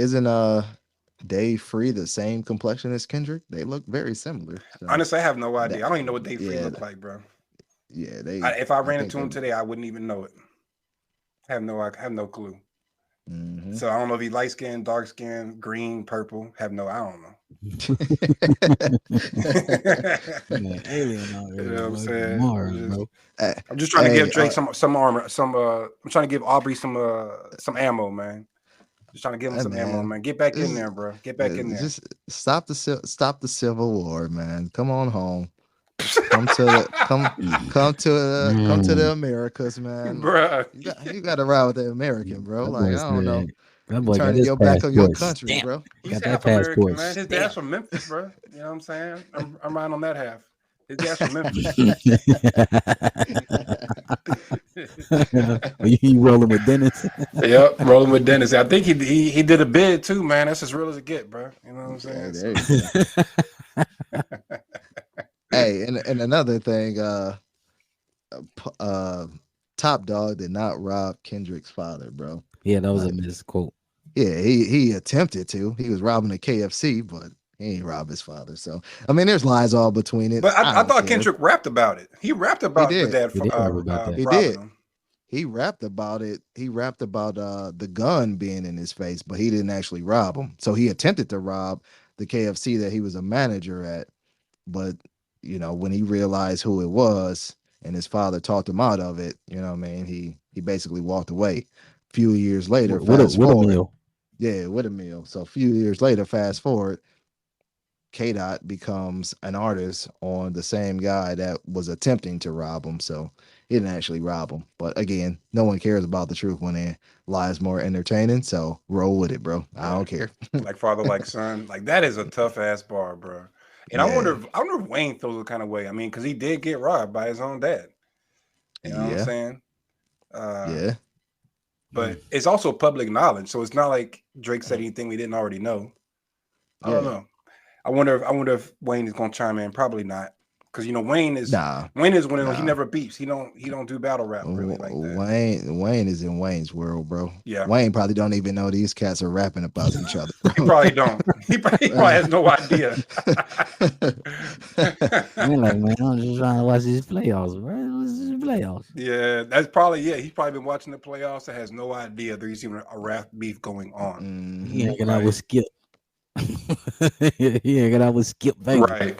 Dave Free the same complexion as Kendrick? They look very similar. So, Honestly, I have no idea. I don't even know what Dave Free look like, bro. Yeah, If I ran into him today, I wouldn't even know it. I have no clue. Mhm. So I don't know if he light skin, dark skin, green, purple. I don't know. Man, alien out here, You know what I'm bro. saying? Mars, bro. I'm just trying to give Drake some armor, I'm trying to give Aubrey some ammo, man. Just trying to give him some ammo, man. Get back in there, bro. Get back in there. Just stop the Civil War, man. Come on home. Come to the Americas, man. Bruh. You got to ride with the American, bro. That Like, boy I don't know. That boy got Turning his your back on your passport country, stamped. bro. He's Got that half American, passport man. His dad's stamped. from Memphis, bro. You know what I'm saying? I'm riding on that half. His dad's from Memphis. You rolling with Dennis? Yep, rolling with Dennis. I think he did a bid too, man. That's as real as it get, bro. You know what I'm saying? Hey, and another thing, Top Dog did not rob Kendrick's father, bro. Yeah, that was a misquote. Yeah, he attempted to. He was robbing a KFC, but he ain't rob his father. So I mean, there's lies all between it. But I don't thought care. Kendrick rapped about it. He rapped about the dad. He did rap about that. He robbing did. him. He rapped about it. He rapped about the gun being in his face, but he didn't actually rob him. So he attempted to rob the KFC that he was a manager at, but when he realized who it was and his father talked him out of it, you know what I mean? He basically walked away. A few years later, With a meal. Yeah, with a meal. So a few years later, fast forward, K-Dot becomes an artist on the same guy that was attempting to rob him. So he didn't actually rob him. But again, no one cares about the truth when their lies more entertaining. So roll with it, bro. I don't care. Like father, like son. Like that is a tough ass bar, bro. And I wonder if Wayne feels the kind of way. I mean, because he did get robbed by his own dad. You know what I'm saying? Yeah. But it's also public knowledge, so it's not like Drake said anything we didn't already know. I don't know. I wonder if Wayne is gonna chime in. Probably not, because Wayne is one of them. He never beeps. He don't do battle rap really like that. Wayne is in Wayne's world, bro. Yeah. Wayne probably don't even know these cats are rapping about each other. He probably don't. He probably has no idea. I'm like, man, I'm just trying to watch these playoffs, bro. This is playoffs. Yeah, that's probably He's probably been watching the playoffs and has no idea there's even a rap beef going on. He hanging out with Skip. He hanging out with Skip Bayless.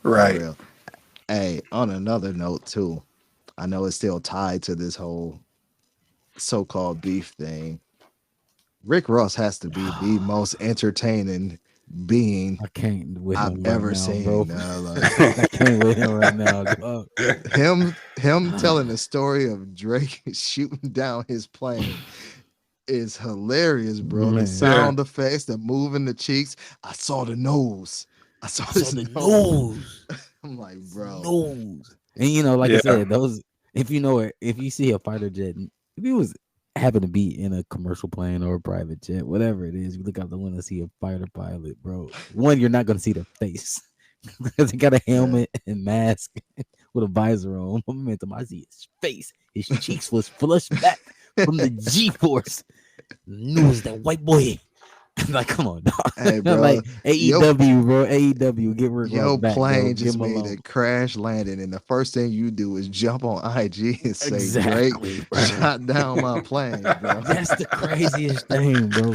Right. Hey, on another note too, I know it's still tied to this whole so-called beef thing. Rick Ross has to be the most entertaining being I've ever seen. Bro. I can't with him right now. Dog. Him telling the story of Drake shooting down his plane is hilarious, bro. Man. The sound effects, the moving the cheeks. I saw the nose. I saw the nose. I'm like, bro. Nose. And like I said, those if you see a fighter jet, if he was happen to be in a commercial plane or a private jet, whatever it is, you look out the window and see a fighter pilot, bro. One, you're not gonna see the face because he got a helmet and mask with a visor on. I see his face. His cheeks was flushed back from the G-force. News that white boy. Like, come on, dog. Hey, bro. Like AEW, bro. AEW, get Rick Ross back. Your plane just made a crash landing, and the first thing you do is jump on IG and say, Drake shot down my plane, bro. That's the craziest thing, bro.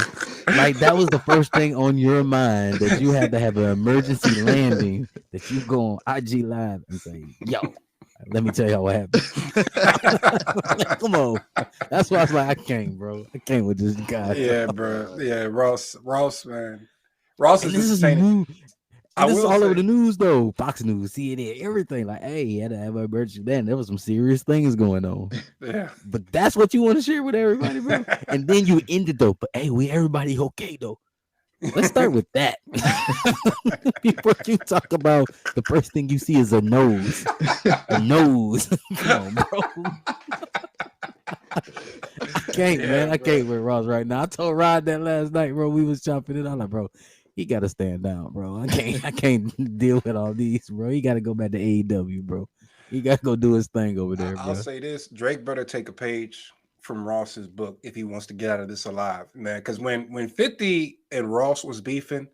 Like, that was the first thing on your mind, that you had to have an emergency landing, that you go on IG Live and say, yo, let me tell y'all what happened. Come on. That's why I was like, I can't, bro. I can't with this guy. Yeah, bro. Yeah, Ross, man. Ross is insane. This is all over the news, though. Fox News, CNN, everything. Like, hey, he had to have an emergency then. There was some serious things going on. Yeah. But that's what you want to share with everybody, bro. And then you end it, though. But hey, everybody okay, though. Let's start with that. Before you talk about the first thing you see is a nose. A nose. Come on, bro. I can't, man. I can't with Ross right now. I told Rod that last night, bro. We was chopping it. I'm like, bro, he gotta stand down, bro. I can't deal with all these, bro. He gotta go back to AEW, bro. He gotta go do his thing over there, bro. I'll say this: Drake better take a page from Ross's book if he wants to get out of this alive, man. Because when 50 and Ross was beefing,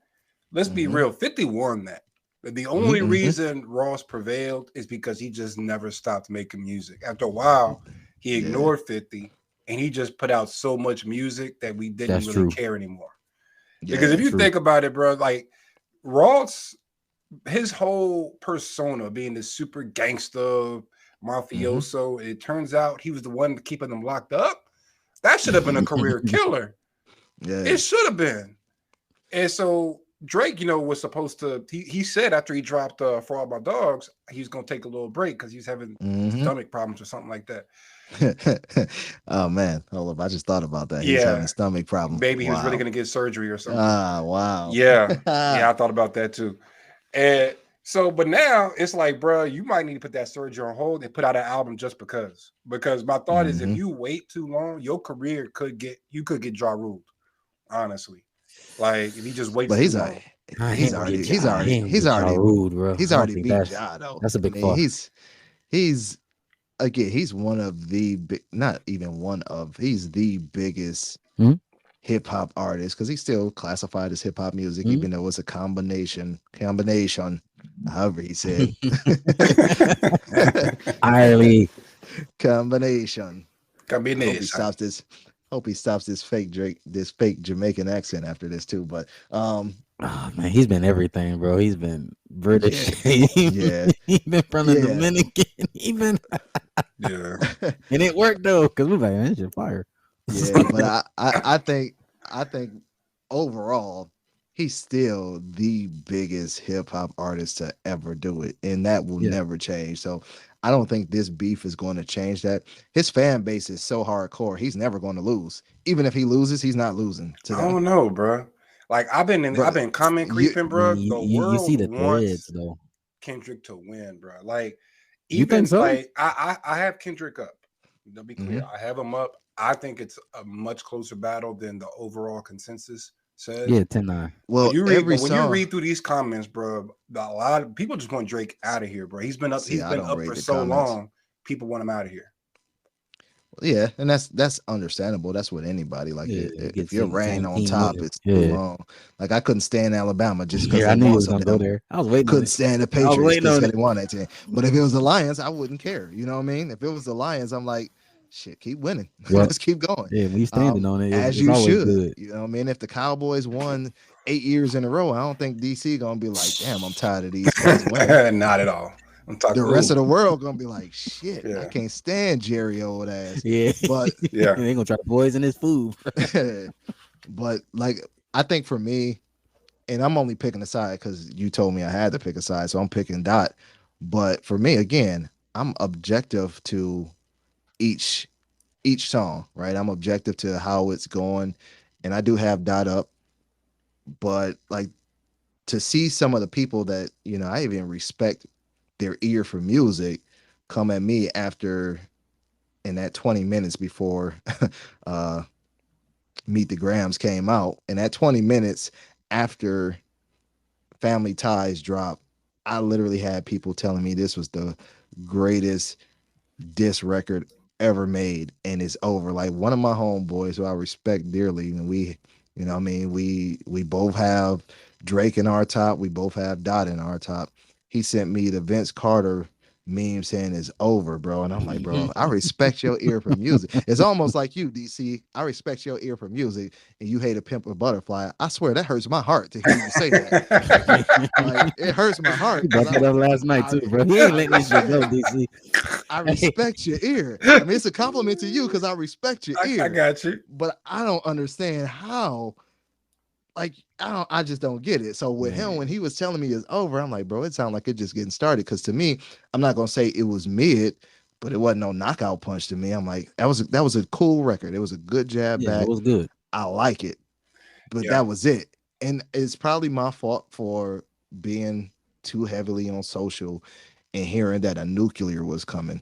let's be real, 50 won that. The only reason Ross prevailed is because he just never stopped making music. After a while, he ignored 50 and he just put out so much music that we didn't really care anymore. Because if you think about it, bro, like Ross, his whole persona being this super gangster mafioso, it turns out he was the one keeping them locked up. That should have been a career killer. It should have been. And so Drake, was supposed to, he said after he dropped For All My Dogs, he was going to take a little break because he was having stomach problems or something like that. Oh man, hold up, I just thought about that. He's having stomach problems. Maybe he was really going to get surgery or something. Wow. Yeah, I thought about that too. And so, but now it's like, bro, you might need to put that surgery on hold and put out an album just because. Because my thought is, if you wait too long, your career could get Ja ruled. Honestly, like if he just waits. But he's already ruled, bro. He's already beat Ja though. That's a big fuck. He's again. He's one of the big, not even one of. He's the biggest hip hop artist because he's still classified as hip hop music, even though it's a combination. However he said. Combination. Hope he stops this fake Jamaican accent after this too. But oh man, he's been everything, bro. He's been British. He's been from the Dominican. Even and it worked though, because we're like, man, this shit fire. Yeah, but I think overall he's still the biggest hip hop artist to ever do it, and that will never change. So I don't think this beef is going to change that. His fan base is so hardcore; he's never going to lose. Even if he loses, he's not losing. I don't know, bro. Like I've been comment you creeping, bro. The You see world the threads wants though. Kendrick to win, bro. Like You think even so? like I have Kendrick up. To be clear, Mhm. I have him up. I think it's a much closer battle than the overall consensus says. Yeah, 10-9. Well, every But when you song. read through these comments, bro, a lot of people just want Drake out of here, bro. He's been up. See, He's I been don't up read for the so comments. long. People want him out of here. Yeah, and that's understandable. That's with anybody. Like Yeah, if your reign on team top, winning. it's too Yeah. long. Like I couldn't stand Alabama just because Yeah, they I knew you won was so gonna go damn. there. I was waiting on Couldn't it. stand the I was Patriots waiting because on they it. won that team. But if it was the Lions, I wouldn't care. You know what I mean? If it was the Lions, I'm like, shit, keep winning. Yep. Let's keep going. Yeah, when you standing on it, As it's you always should. good. You know what I mean? If the Cowboys won 8 years in a row, I don't think DC gonna be like, damn, I'm tired of these guys winning. Not at all. I'm talking. The rest of the world gonna be like, shit, I Yeah. can't stand Jerry old ass. Yeah. But Yeah. They gonna try to poison his food. but like I think for me, and I'm only picking a side because you told me I had to pick a side, so I'm picking Dot. But for me, again, I'm objective to each song, right? I'm objective to how it's going, and I do have Dot up, but like to see some of the people that I even respect their ear for music come at me after in that 20 minutes before uh Meet the Grams came out, and that 20 minutes after Family Ties dropped, I literally had people telling me this was the greatest diss record ever made, and it's over. Like one of my homeboys who I respect dearly, and we, I mean, we both have Drake in our top, we both have Dot in our top. He sent me the Vince Carter meme saying it's over, bro. And I'm like, bro, I respect your ear for music. It's almost like you, DC. I respect your ear for music, and you hate a Pimp a Butterfly. I swear that hurts my heart to hear you say that. Like it hurts my heart. He brought that up last night too, bro. He ain't letting this shit go, DC. I respect your ear. I mean, it's a compliment to you because I respect your ear. I got you. But I don't understand how. Like I just don't get it. So with him, when he was telling me it's over, I'm like, bro, it sounded like it just getting started. Because to me, I'm not gonna say it was mid, but it wasn't no knockout punch to me. I'm like, that was a cool record. It was a good jab Yeah, back. it was good. I like it, but that was it. And it's probably my fault for being too heavily on social and hearing that a nuclear was coming,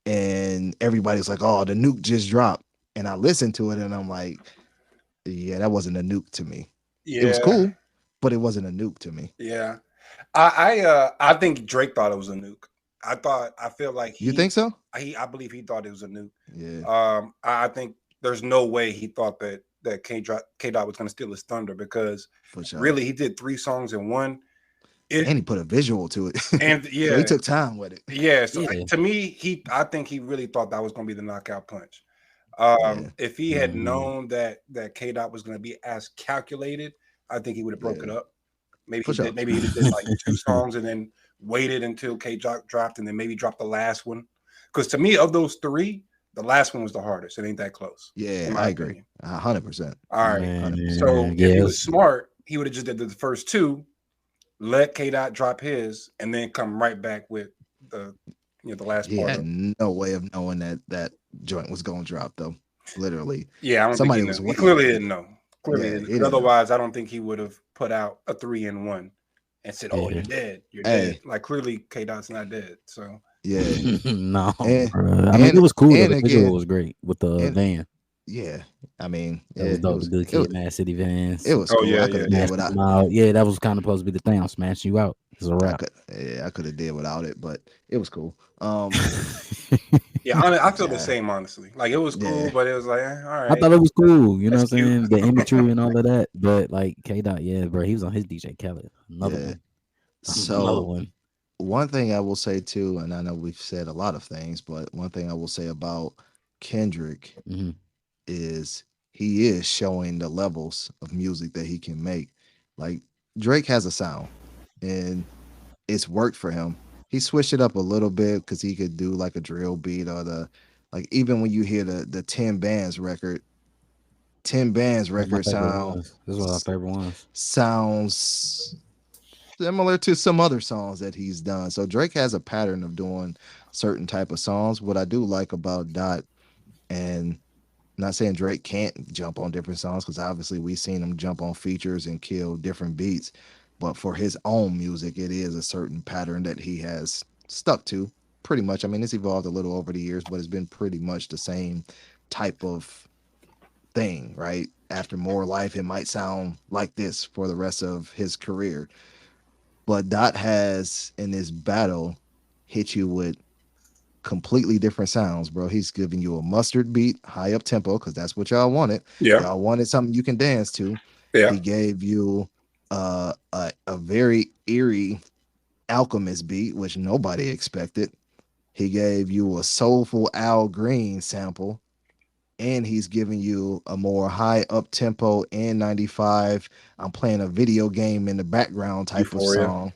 and everybody's like, "Oh, the nuke just dropped," and I listened to it, and I'm like, "Yeah, that wasn't a nuke to me. Yeah. It was cool, but it wasn't a nuke to me." Yeah. I think Drake thought it was a nuke. I feel like You think so? I believe he thought it was a nuke. Yeah. I think there's no way he thought that K Dot was gonna steal his thunder, because For sure. really he did 3 songs in one. And he put a visual to it. And So yeah, he took time with it. yeah. So Yeah. to me, I think he really thought that was gonna be the knockout punch. Yeah. If he had known that K Dot was gonna be as calculated, I think he would have broke it up. Maybe For he sure. did. Maybe he just did like 2 songs and then waited until K Dot dropped, and then maybe dropped the last one. Because to me, of those 3, the last one was the hardest. It ain't that close. Yeah, in my I agree. opinion. 100%. All right. Man, So yeah, if he it was smart, he would have just did the first 2, let K Dot drop his, and then come right back with the last He part. had no way of knowing that joint was going to drop, though. Literally. Yeah, I don't Somebody think was he waiting. clearly didn't know. Clearly Yeah, didn't. he didn't know. Otherwise, I don't think he would have put out a 3-in-1 and said, "Oh, Yeah. you're dead. You're Hey. dead." Like clearly, K Dot's not dead. So Yeah. no, And- bro. I mean, it was cool. and The visual again- was great with the and- van. Yeah. I mean, That was dope. The Good Kid, Mad City vans. it was Oh, cool. yeah, I could have yeah. did Smashing without them out. Yeah, that was kind of supposed to be the thing. I'm smashing you out. It's a wrap. I could have did without it, but it was cool. yeah, I feel Yeah. the same, honestly. Like it was cool, Yeah. but it was like, all right. I thought it was cool. You know That's what I'm saying? cute. The imagery and all of that. But like K Dot, yeah, bro, he was on his DJ Khaled. Another Yeah. one. Another So one. one thing I will say too, and I know we've said a lot of things, but one thing I will say about Kendrick hmm is he is showing the levels of music that he can make. Like Drake has a sound, and it's worked for him. He switched it up a little bit because he could do like a drill beat or even when you hear the 10 Bands record, 10 Bands record sound This is one of my favorite ones. sounds similar to some other songs that he's done. So Drake has a pattern of doing certain type of songs. What I do like about Dot, and not saying Drake can't jump on different songs, because obviously we've seen him jump on features and kill different beats. But for his own music, it is a certain pattern that he has stuck to pretty much. I mean, it's evolved a little over the years, but it's been pretty much the same type of thing, right? After More Life, it might sound like this for the rest of his career. But Dot has in this battle hit you with completely different sounds, bro. He's giving you a mustard beat, high up tempo, because that's what y'all wanted. Yeah. Y'all wanted something you can dance to. Yeah. He gave you a very eerie Alchemist beat, which nobody expected. He gave you a soulful Al Green sample, and he's giving you a more high up tempo N95. I'm playing a video game in the background type Euphoria. of song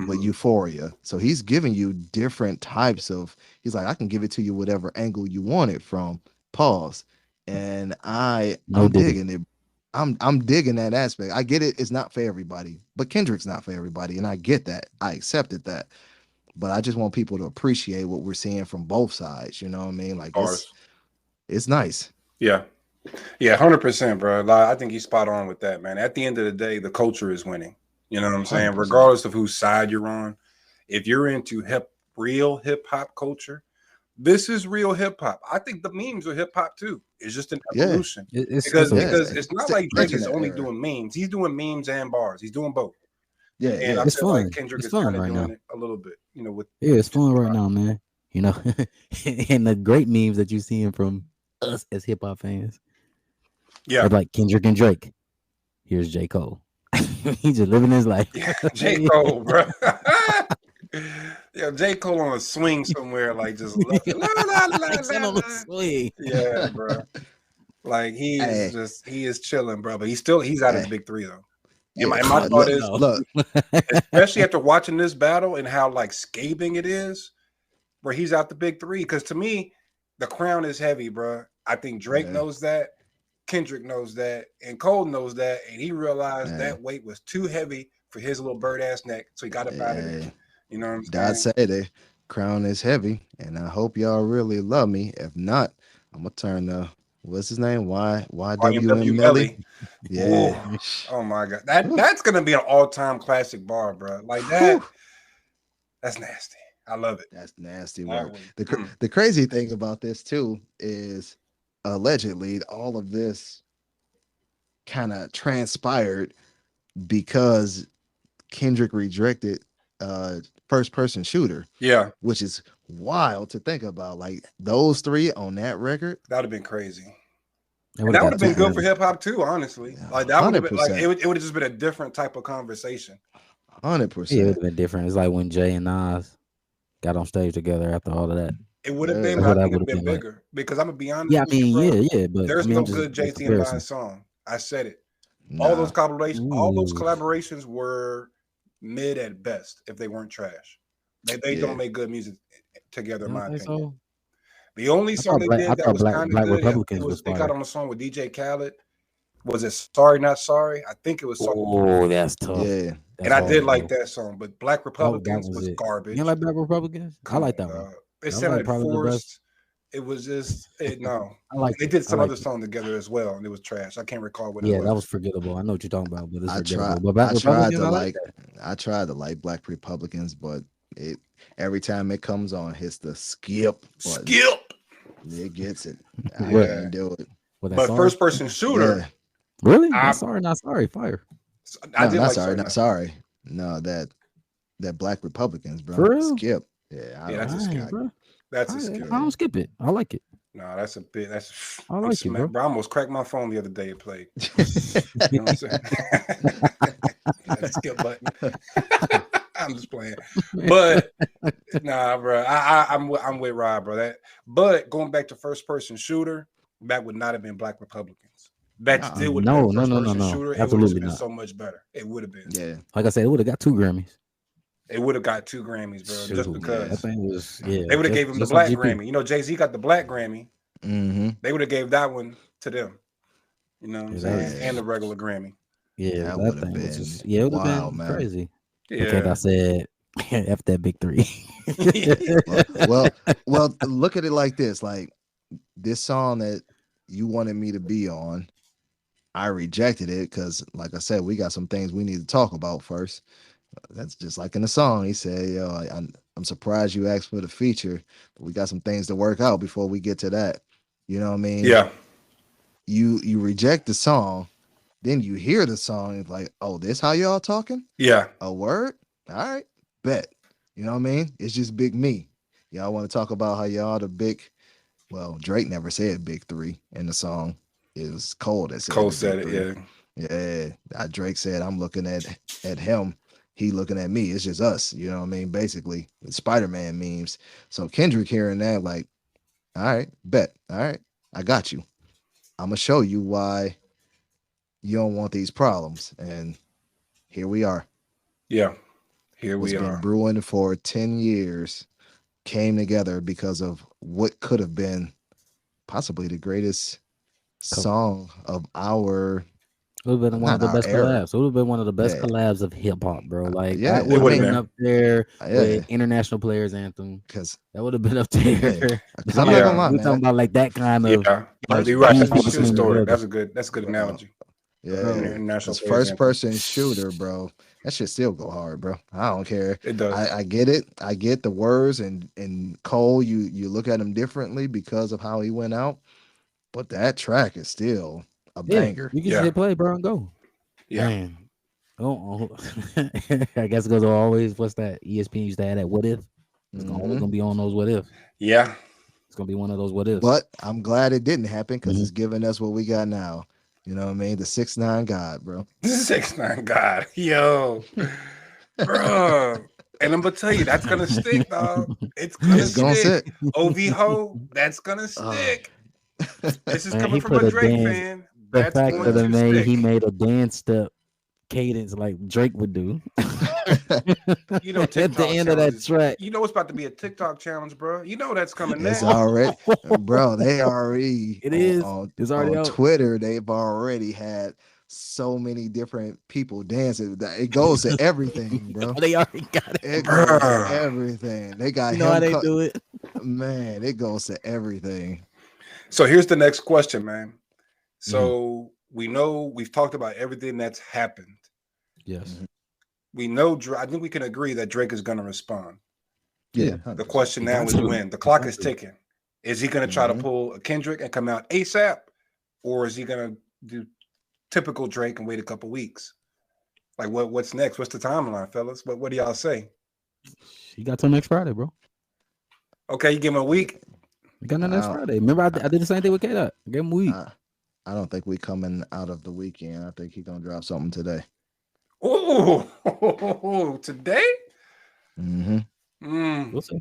with Euphoria. So he's giving you different types of. He's like, I can give it to you whatever angle you want it from. Pause. And I'm digging it. I'm digging that aspect. I get it. It's not for everybody, but Kendrick's not for everybody, and I get that. I accepted that. But I just want people to appreciate what we're seeing from both sides. You know what I mean? Like it's nice. Yeah. Yeah, 100%, bro. Like, I think he's spot on with that, man. At the end of the day, the culture is winning. You know what I'm saying? 100%. Regardless of whose side you're on, if you're into real hip hop culture, this is real hip hop. I think the memes are hip hop too. It's just an evolution. Because it's not like Drake is only doing memes. He's doing memes and bars. He's doing both. Yeah, and I it's feel fun. like Kendrick It's is fun kind of right doing now. it a little bit, you know, with it's fun right now, man. You know, and the great memes that you're seeing from us as hip hop fans. Yeah, are like Kendrick and Drake. Here's J. Cole. He's just living his life. Yeah, J. Cole, bro. Yeah, J. Cole on a swing somewhere, like just on the swing. Yeah, bro. Like he is chilling, bro. But he's out of his big three though. And my thought is, look, especially after watching this battle and how like scathing it is, where he's out the big three. Because to me, the crown is heavy, bro. I think Drake knows that, Kendrick knows that, and Cole knows that, and he realized that weight was too heavy for his little bird ass neck, so he got up out of it. You know what I'm saying? God said the crown is heavy, and I hope y'all really love me. If not, I'm gonna turn the what's his name? YWM Melly. Yeah. Ooh. Oh my god, that's gonna be an all-time classic bar, bro. Like that. That's nasty. I love it. That's nasty work. The crazy thing about this too is allegedly all of this kind of transpired because Kendrick rejected First Person Shooter. Yeah, which is wild to think about. Like those three on that record, that would have been crazy. And that would have been good for hip hop too, honestly. Like that would have been like it would have just been a different type of conversation. 100%. Yeah, it would have been different. It's like when Jay and Nas got on stage together after all of that. It would have been, but I think it would have been bigger. Like, because I'm gonna be honest. Yeah, I mean, but there's no good Jay-Z and Nas song. I said it. All those collaborations were mid at best if they weren't trash. They don't make good music together, in my opinion. So? The only song they did that was kind of good, they got on a song with DJ Khaled. Was it Sorry Not Sorry? I think it was. Oh, that's tough. Yeah, and I did like that song, but Black Republicans was garbage. You like Black Republicans? I like that one. It sounded forced. It was just no. I like. They did some other song together as well, and it was trash. I can't recall what. Yeah, that was forgettable. I know what you're talking about, but it's forgettable. I tried to like Black Republicans, but every time it comes on, hits the skip button. Skip. It gets it. I can't do it. But First Person Shooter. Yeah. Really? Not sorry. Fire. Not sorry. No, that Black Republicans, bro. For real? Skip. Yeah, that's a skip. Bro. That's a skip. I don't skip it. I like it. No, that's a bit. I like it, bro. I almost cracked my phone the other day. It played. You know what I'm saying? Skip button. I'm just playing, but nah, bro. I'm with Rob, bro. But going back to First Person Shooter, that would not have been Black Republicans. That still would have been First Person Shooter. It would have been so much better. It would have been. Yeah. Like I said, it would have got 2 Grammys. It would have got 2 Grammys, bro. Just because that thing was, they would have gave him the Black Grammy. You know, Jay-Z got the Black Grammy. Mm-hmm. They would have gave that one to them. You know what I'm saying? And the regular Grammy. Yeah, that would have been. It would have been crazy. Yeah. Because I said, F that big 3. well, look at it like this. Like this song that you wanted me to be on. I rejected it because, like I said, we got some things we need to talk about first. That's just like in the song. He said, "Yo, I'm surprised you asked for the feature, but we got some things to work out before we get to that." You know what I mean? Yeah. You reject the song, then you hear the song, it's like, "Oh, this how y'all talking? Yeah. A word? All right, bet." You know what I mean? It's just big me. Y'all want to talk about how y'all the big? Well, Drake never said big three in the song. It was Cole that said Cole the said big it. three. Yeah. Yeah, Drake said, "I'm looking at him. He looking at me. It's just us." You know what I mean? Basically, the Spider-Man memes. So Kendrick hearing that, like, all right, bet. All right, I got you. I'm gonna show you why you don't want these problems. And here we are. Yeah. Here What's we been are. brewing for 10 years came together because of what could have been possibly the greatest song of our, It would have been one of not the our best era. collabs. It would have been one of the best Yeah, collabs of hip hop, bro. Like yeah, that It would I have would have mean, been been. up there yeah, with International Players Anthem. because That would have been up yeah, there. because I'm I'm not like gonna Yeah. lie, we're talking man. about like that kind of Yeah. like First You're right. beef That's person that a true between the shooter, story. brothers, That's a good bro. analogy. Yeah, bro. International because Players first Anthem. person shooter, bro, that shit still go hard, bro. I don't care. It does. I get it. I get the words and Cole. You look at him differently because of how he went out, but that track is still a Yeah, banger. you can just Yeah. hit play, bro, and go. Yeah. Man. Oh, I guess it goes always. What's that? ESPN used to have that. What if? It's always Hmm. gonna be on those what if. Yeah. It's gonna be one of those what ifs. But I'm glad it didn't happen because Mhm. it's giving us what we got now. You know what I mean? The 6ix9ine God, bro. 6ix9ine God. Yo. Bro. And I'm gonna tell you, that's gonna stick, dog. It's gonna It's gonna stick. sit. OV Ho, that's gonna Uh, stick. This is Man, coming he from a put a Drake dance. fan. The That's fact going that to he stick. made a dance step cadence like Drake would do You know, at the TikTok end of that challenges. track. You know it's about to be a TikTok challenge, bro. You know that's coming it's next. already, bro. They already It is. on It's already on out. Twitter. They've already had so many different people dancing. It goes to everything, bro. They already got it. It goes to Bruh. everything. They got You know how him they cut. do it. Man, it goes to everything. So here's the next question, man. Mm-hmm. So we know we've talked about everything that's happened. Yes. Mhm. We know I think we can agree that Drake is going to respond. Yeah. The 100%. question He now got is to. when. The clock Got is to. ticking. Is he going to try to Mhm. pull a Kendrick and come out ASAP? Or is he going to do typical Drake and wait a couple weeks? Like what's next? What's the timeline, fellas? What do y'all say? He got till next Friday, bro. Okay, you give him a week. We got till next I, Friday. Remember, I did the same thing with K-Dot. I gave him a week. I don't think we coming out of the weekend. I think he's gonna drop something today. Oh, today? Mm-hmm. We'll see.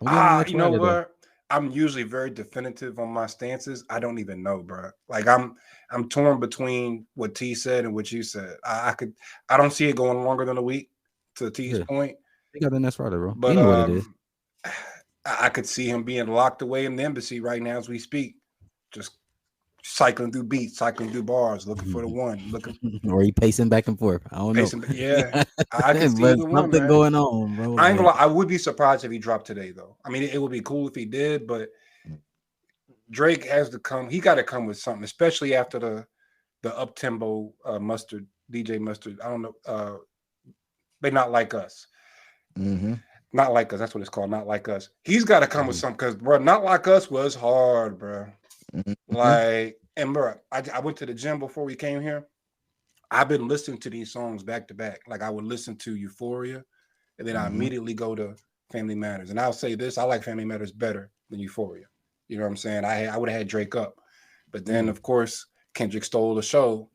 I'm giving him next You know Friday, though. what? I'm usually very definitive on my stances. I don't even know, bro. Like I'm torn between what T said and what you said. I don't see it going longer than a week, to T's Yeah. point. He got the next Friday, bro. But you know what it is. I could see him being locked away in the embassy right now as we speak, just cycling through beats, cycling through bars, looking for the one, looking Or he pacing back and forth. I don't know. pacing. Yeah, I can see But either one, something man. going on, bro. I ain't gonna lie, I would be surprised if he dropped today, though. I mean, it would be cool if he did, but Drake has to come. He got to come with something, especially after the up tempo Mustard, DJ Mustard. I don't know. They Not Like Us. Mm-hmm. Not Like Us. That's what it's called. Not Like Us. He's got to come with something because, bro, Not Like Us was hard, bro. Mm-hmm. Like, and bro, I went to the gym before we came here. I've been listening to these songs back to back. Like I would listen to Euphoria, and then I immediately go to Family Matters. And I'll say this: I like Family Matters better than Euphoria. You know what I'm saying? I would have had Drake up, but then of course Kendrick stole the show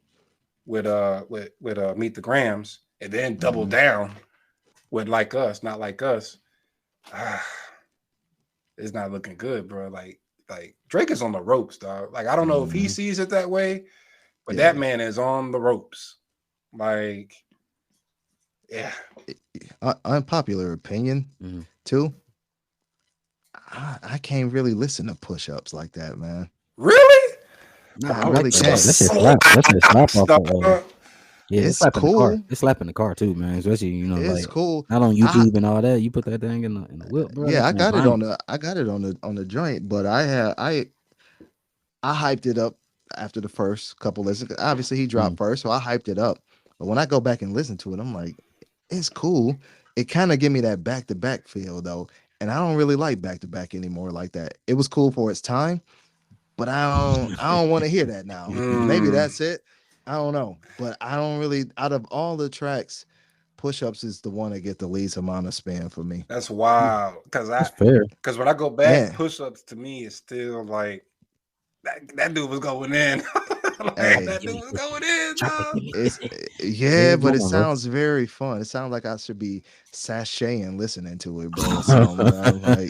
with Meet the Grams, and then doubled down with Like Us, Not Like Us. It's not looking good, bro. Like Drake is on the ropes, dog. Like I don't know if he sees it that way, but that man is on the ropes. Like, yeah. Unpopular opinion too. I can't really listen to push-ups like that, man. Really? Nah, I really can't. Let's just slap. Let's just slap off the, yeah, It's slap in the car. cool. It's slap in the car too, man. Especially It's like cool. not on YouTube and all that. You put that thing in the whip, bro. Yeah, I that's got it violent. on the joint, but I hyped it up after the first couple listens. Obviously, he dropped first, so I hyped it up. But when I go back and listen to it, I'm like, it's cool. It kind of give me that back to back feel though, and I don't really like back to back anymore like that. It was cool for its time, but I don't want to hear that now. Maybe that's it. I don't know, but I don't really. Out of all the tracks, Push Ups is the one that get the least amount of spin for me. That's wild. That's fair. Because when I go back, Man. Push Ups to me is still like that dude was going in. Like, Hey. that dude was going in, dog. It's Yeah, but it go on, bro. sounds very fun. It sounds like I should be sashaying listening to it, bro. or something, bro. Like,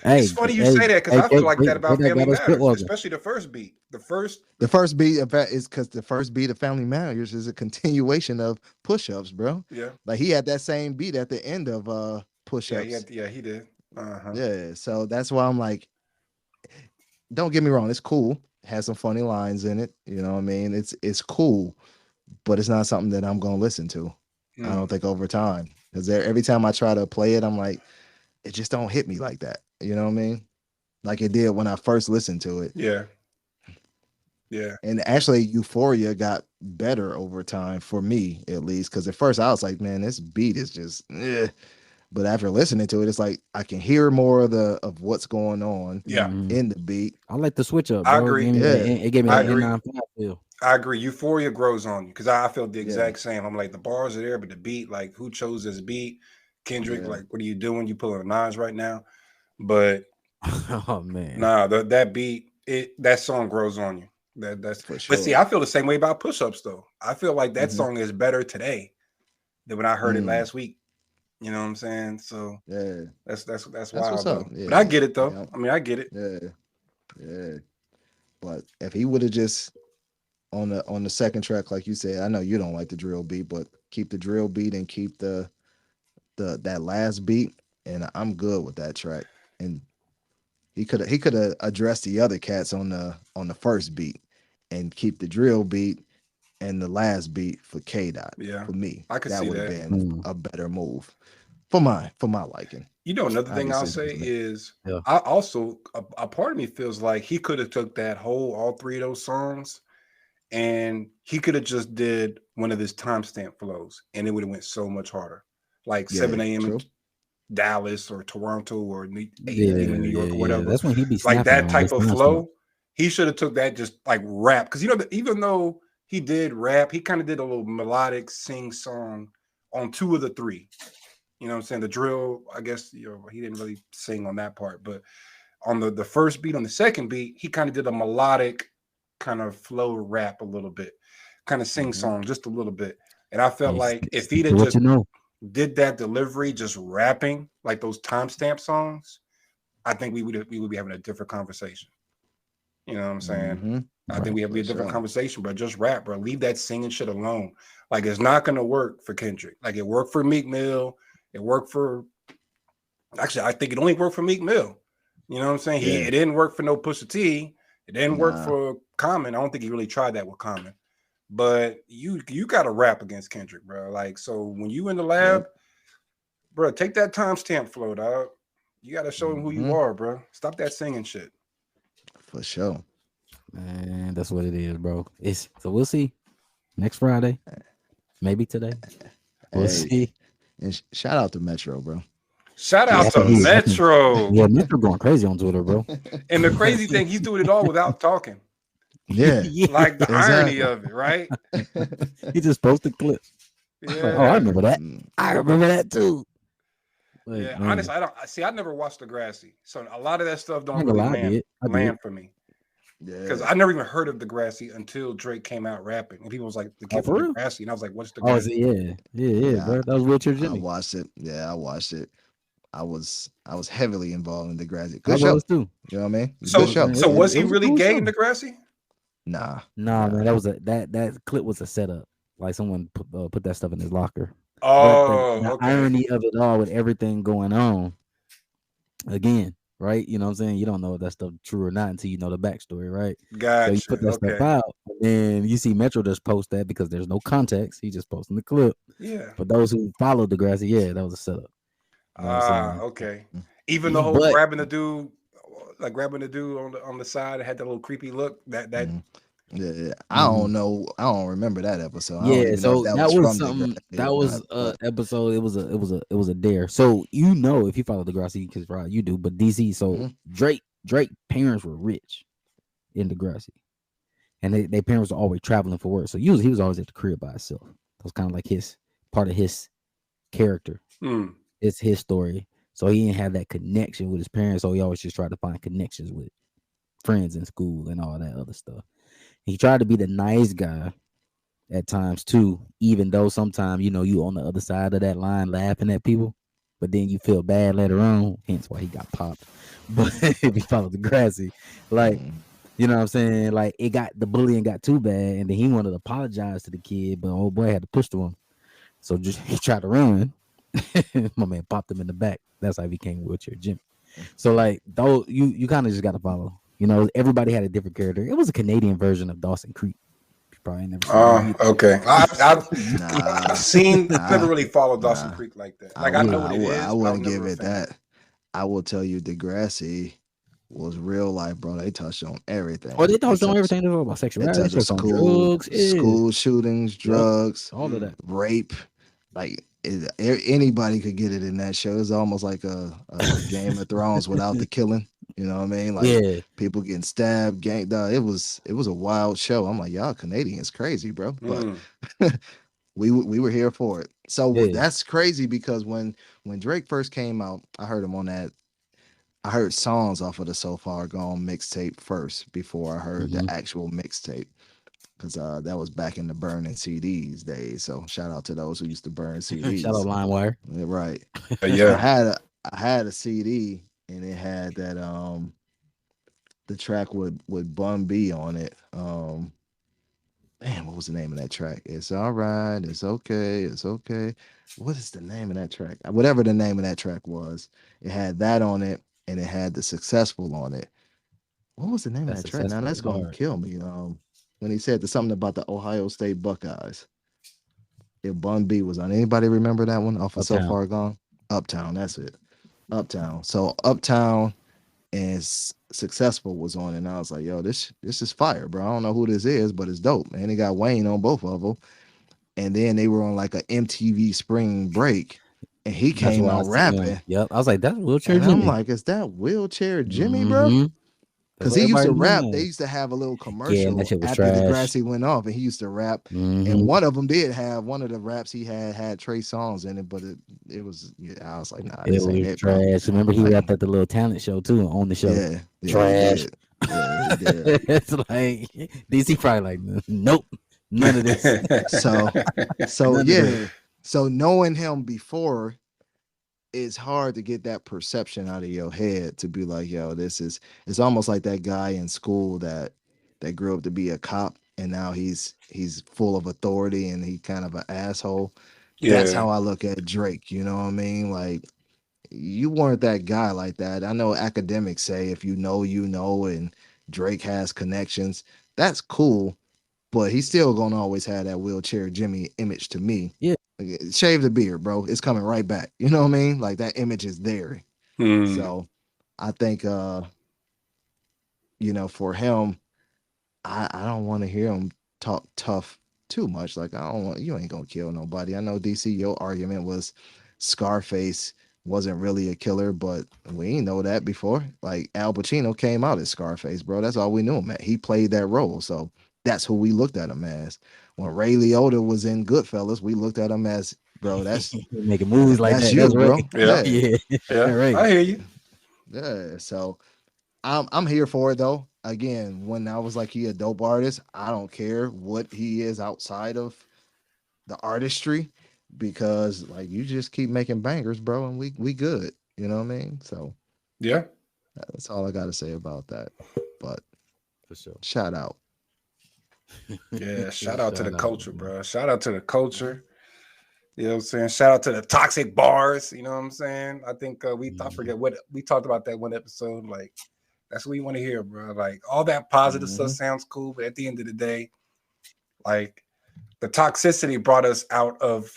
Hey, It's funny you say that because I feel like that about Family Matters, especially the first beat. The first beat of that is because the first beat of Family Matters is a continuation of Push Ups, bro. Yeah. Like he had that same beat at the end of Push Ups. He did. Uh-huh. Yeah, so that's why I'm like, don't get me wrong, it's cool. Has some funny lines in it. You know what I mean? It's cool, but it's not something that I'm gonna listen to. I don't think over time. Because every time I try to play it, I'm like, it just don't hit me like that. You know what I mean? Like it did when I first listened to it. Yeah. Yeah. And actually, Euphoria got better over time for me, at least. Because at first I was like, man, this beat is just. But after listening to it, it's like I can hear more of what's going on. Yeah. In the beat. I like the switch up. Bro. I agree. It gave me I that agree. N95 feel. I agree. Euphoria grows on you because I feel the exact same. I'm like, the bars are there, but the beat, like, who chose this beat? Kendrick, like, what are you doing? You pulling a nines right now? But oh man, nah, that beat, that song grows on you. That's for sure. But see, I feel the same way about Push Ups though. I feel like that song is better today than when I heard it last week. You know what I'm saying? So yeah, that's wild. Though. Yeah. But I get it though. Yeah. I mean, I get it. Yeah. But if he would have just on the second track, like you said, I know you don't like the drill beat, but keep the drill beat and keep that last beat, and I'm good with that track. And he could have addressed the other cats on the first beat and keep the drill beat and the last beat for K-Dot. Yeah, for me, I could see that would have that. been a better move for my liking. You know, another thing I'll say is I also a part of me feels like he could have took that all three of those songs, and he could have just did one of his timestamp flows, and it would have went so much harder, like 7 a.m. in Dallas or Toronto or 8 a.m. in New York or whatever. That's when he be like that type of flow. He should have took that just like rap, because you know even though he did rap, he kind of did a little melodic sing song on 2 of the 3. You know what I'm saying? The drill, I guess, he didn't really sing on that part, but on the first beat, on the second beat, he kind of did a melodic kind of flow rap a little bit, kind of sing song just a little bit. And I felt like if he'd have just did that delivery, just rapping like those timestamp songs, I think we would be having a different conversation. You know what I'm saying? I think we have a different conversation, but just rap, bro. Leave that singing shit alone. Like, it's not going to work for Kendrick. Like, it worked for Meek Mill. It worked for, actually, I think it only worked for Meek Mill. You know what I'm saying? It didn't work for no Pusha T. It didn't work for Common. I don't think he really tried that with Common. But you got to rap against Kendrick, bro. Like, so when you in the lab, bro, take that timestamp flow, dog. You got to show him who you are, bro. Stop that singing shit. For sure. Man, that's what it is, bro. So we'll see next Friday, maybe today. We'll see. And shout out to Metro, bro. Shout out to Metro. Yeah, Metro going crazy on Twitter, bro. And the crazy thing, he's doing it all without talking. Yeah. Like the irony of it, right? He just posted clips. Yeah. Oh, I remember that. I remember that too. Yeah, honestly, I never watched Degrassi, so a lot of that stuff don't really land for me. Yeah, because I never even heard of Degrassi until Drake came out rapping, and people was like, "The kid from Degrassi," and I was like, "What's Degrassi?" Yeah, bro. That was Richard Jimmy. I watched it. Yeah, I watched it. I was heavily involved in Degrassi. Good show too. You know what I mean? So was he really gay in Degrassi? Nah, man. That was that clip was a setup. Like someone put that stuff in his locker. Oh, the irony of it all with everything going on. Again, right? You know what I'm saying? You don't know if that stuff true or not until you know the backstory, right? Gotcha. So you put that stuff out, and then you see Metro just post that because there's no context. He just posting the clip. Yeah. For those who followed Degrassi, that was a setup. Okay. Even the whole grabbing the dude like grabbing the dude on the side, had that little creepy look. That Mhm. Yeah, I don't know. I don't remember that episode. I don't Yeah, even know if so that that was was from something. Degrassi That or was not. a But episode. It was a dare. So if you follow Degrassi, because Rod, you do, but DC. So Mhm. Drake parents were rich in Degrassi, and their parents were always traveling for work. So usually he was always at the crib by himself. That was kind of like his part of his character. It's his story. So he didn't have that connection with his parents. So he always just tried to find connections with friends in school and all that other stuff. He tried to be the nice guy at times too, even though sometimes you on the other side of that line laughing at people, but then you feel bad later on, hence why he got popped. But if you follow Degrassi, like, Mhm. you know what I'm saying, like the bullying got too bad, and then he wanted to apologize to the kid, but old boy had to push to him, so just he tried to run. My man popped him in the back. That's how he became Wheelchair Jimmy. So like, though, you kind of just got to follow. Everybody had a different character. It was a Canadian version of Dawson Creek. You probably ain't never seen that either. Okay. I've Nah, seen, never nah, really followed Dawson nah. Creek like that. I Like I would, know Yeah. what it I is, but I was wouldn't never give a it fan. that. I will tell you, Degrassi was real life, bro. They touched on everything. Oh, they touched on touched, everything. They talk about they sexuality, touched on touched on school, drugs. Yeah. school shootings, Yep. drugs, All of that. rape. Like anybody could get it in that show. It's almost like a Game of Thrones without the killing. You know what I mean? Like Yeah. people getting stabbed, gang. It was a wild show. I'm like, y'all Canadians crazy, bro. But we were here for it. So Yeah. that's crazy because when Drake first came out, I heard him on that. I heard songs off of the So Far Gone mixtape first before I heard the Mhm. actual mixtape because that was back in the burning CDs days. So shout out to those who used to burn Shout out CDs. LimeWire. Yeah, right. Yeah. I had a CD and it had that the track with Bun B on it. Man, what was the name of that track? It's all right, it's okay, it's okay. What is the name of that track? Whatever the name of that track was, it had that on it and it had the Successful on it. What was the name of That's that track? Now successful. that's gonna Hard. kill me. When he said something about the Ohio State Buckeyes. If Bun B was on, anybody remember that one off of So Uptown. Far Gone? Uptown, that's it. Uptown. So Uptown and Successful was on, and I was like, "Yo, this is fire, bro. I don't know who this is, but it's dope, man." They got Wayne on both of them, and then they were on like a MTV Spring Break, and he That's came what I out seen him. rapping, Yep. I was like, that's Wheelchair and I'm Jimmy. like, "Is that Wheelchair Jimmy, bro?" Mhm. That's Because what he used to everybody rap. known They as. used to have a little Yeah, and that commercial shit was after trash. Degrassi went off, and he used to rap. And Mhm. one of them did have one of the raps he had Trey Songs in it, but it was I was like, nah, It this ain't was it, bro. trash. Remember, he Like, rapped at the little talent show too on the show. yeah, he Trash. did. Yeah, he did. It's like DC probably like, nope, none of this. So None of yeah. this. So knowing him before, it's hard to get that perception out of your head to be like, yo, it's almost like that guy in school that grew up to be a cop and now he's full of authority and he kind of an asshole. That's Yeah. how I look at Drake, you know what I mean? Like you weren't that guy like that. I know academics say if you know, and Drake has connections, that's cool, but he's still gonna always have that Wheelchair Jimmy image to me. Yeah. Like, shave the beard, bro. It's coming right back. You know what I mean? Like that image is there. So I think for him, I don't want to hear him talk tough too much. Like I don't want you ain't gonna kill nobody. I know DC, your argument was Scarface wasn't really a killer, but we didn't know that before. Like Al Pacino came out as Scarface, bro. That's all we knew him at. He played that role. So that's who we looked at him as. When Ray Liotta was in Goodfellas, we looked at him as, bro, that's making movies like that's that. you, That's bro. right. Yeah. Yeah. Right. I hear you. Yeah. So I'm here for it though. Again, when I was like he a dope artist, I don't care what he is outside of the artistry because like you just keep making bangers, bro, and we good. You know what I mean? So Yeah. that's all I got to say about that. But For sure. shout out. Yeah. Shout out to the culture, man. bro. Shout out to the culture. You know what I'm saying? Shout out to the toxic bars. You know what I'm saying? I think I forget what we talked about that one episode. Like, that's what we want to hear, bro. Like, all that positive stuff sounds cool, but at the end of the day, like, the toxicity brought us out of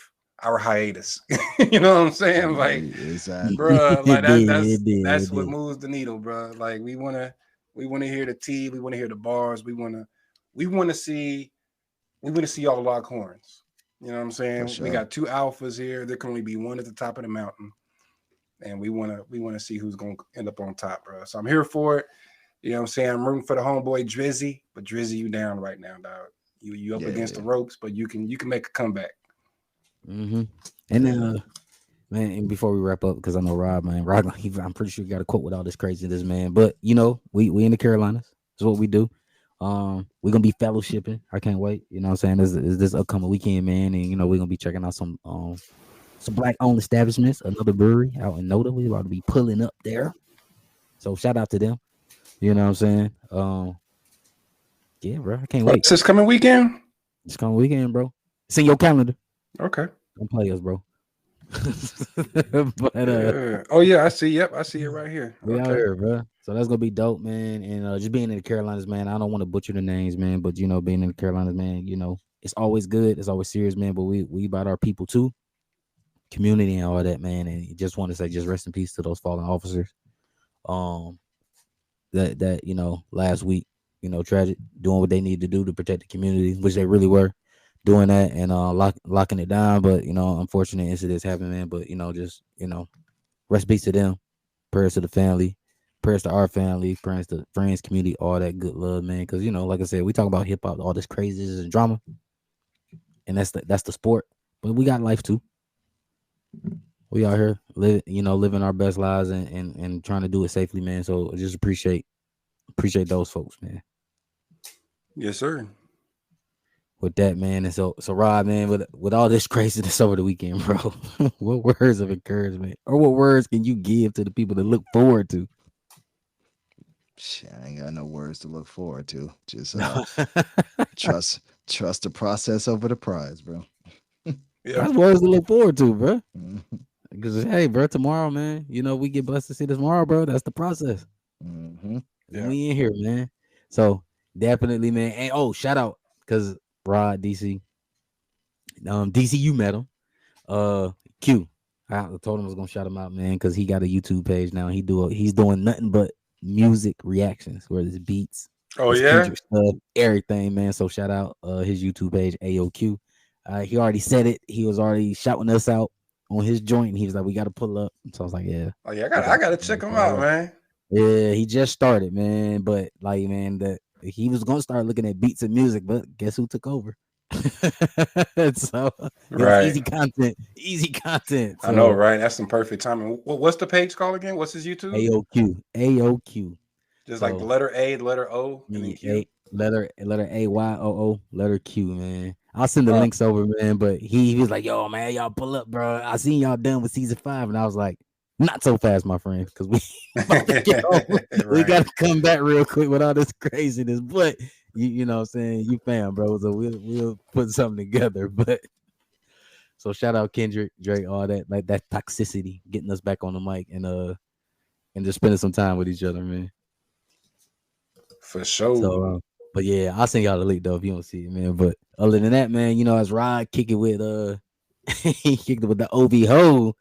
our hiatus. You know what I'm saying? Like, exactly. bro, like It that's did. what moves the needle, bro. Like we wanna hear the tea, we wanna hear the bars, we wanna see y'all lock horns. You know what I'm saying? Sure. We got two alphas here. There can only be one at the top of the mountain, and we wanna see who's gonna end up on top, bro. So I'm here for it. You know what I'm saying? I'm rooting for the homeboy Drizzy, but Drizzy, you down right now, dog. You up against the ropes, but you can make a comeback. Mm-hmm. And then, man, and before we wrap up, because I know Rob, I'm pretty sure you got a quote with all this craziness, man. But you know, we in the Carolinas. That's what we do. We're gonna be fellowshipping. I can't wait. You know what I'm saying? This upcoming weekend, man, and you know, we're gonna be checking out some black owned establishments, another brewery out in Noda. We're about to be pulling up there. So shout out to them. You know what I'm saying? Yeah, bro. I can't wait. What's this coming weekend? It's coming weekend, bro. It's in your calendar. Okay. Don't play us, bro. But oh yeah, I see. Yep, I see it right here. We out here, bro. So that's gonna be dope, man. And just being in the Carolinas, man. I don't want to butcher the names, man. But you know, being in the Carolinas, man, you know, it's always good. It's always serious, man. But we about our people too, community and all that, man. And just want to say, just rest in peace to those fallen officers. That you know, last week, you know, tragic, doing what they need to do to protect the community, which they really were doing that and locking it down. But you know, unfortunate incidents happen, man. But you know, just you know, rest peace to them. Prayers to the family, prayers to our family, prayers to friends, community, all that good love, man. Because you know, like I said, we talk about hip hop, all this craziness and drama, and that's the sport. But we got life too. We out here living our best lives and trying to do it safely, man. So just appreciate those folks, man. Yes, sir. With that, man, and so Rob, man, with all this craziness over the weekend, bro, what words of encouragement or what words can you give to the people to look forward to? Shit, I ain't got no words to look forward to. Just trust the process over the prize, bro. That's words to look forward to, bro. Because hey, bro, tomorrow, man, you know we get blessed to see this tomorrow, bro. That's the process. Yeah. We in here, man. So definitely, man. And shout out because Rod DC, you met him. Q, I told him I was gonna shout him out, man, because he got a YouTube page now. He's doing nothing but music reactions, whether it's beats, stuff, everything, man. So shout out his YouTube page, AOQ. He already said it. He was already shouting us out on his joint. And he was like, "We got to pull up." So I was like, "Yeah." Oh yeah, I gotta check him out, man. Yeah, he just started, man. But like, man, that he was gonna start looking at beats and music, but guess who took over? So right, easy content. So, I know, right? That's some perfect timing. What's the page called again? What's his YouTube? AOQ. Just like the letter A, the letter O, and then Q. Letter AYOO, letter Q, man. I'll send the links over, man. But he was like, "Yo, man, y'all pull up, bro. I seen y'all done with season 5," and I was like, "Not so fast, my friend, because we got to come back real quick with all this craziness." But you know what I'm saying, you fam, bro. So we'll put something together. But so shout out Kendrick, Drake, all that, like that toxicity, getting us back on the mic and just spending some time with each other, man. For sure. So, but yeah, I'll send y'all the link though if you don't see it, man. But other than that, man, you know, as Rod kick it with he kicked it with the OB ho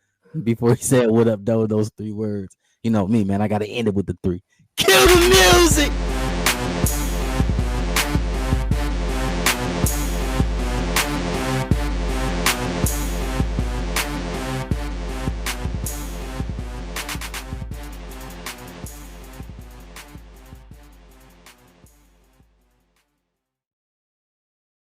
before he said what up, though, those 3 words. You know me, man. I gotta end it with the 3. Kill the music.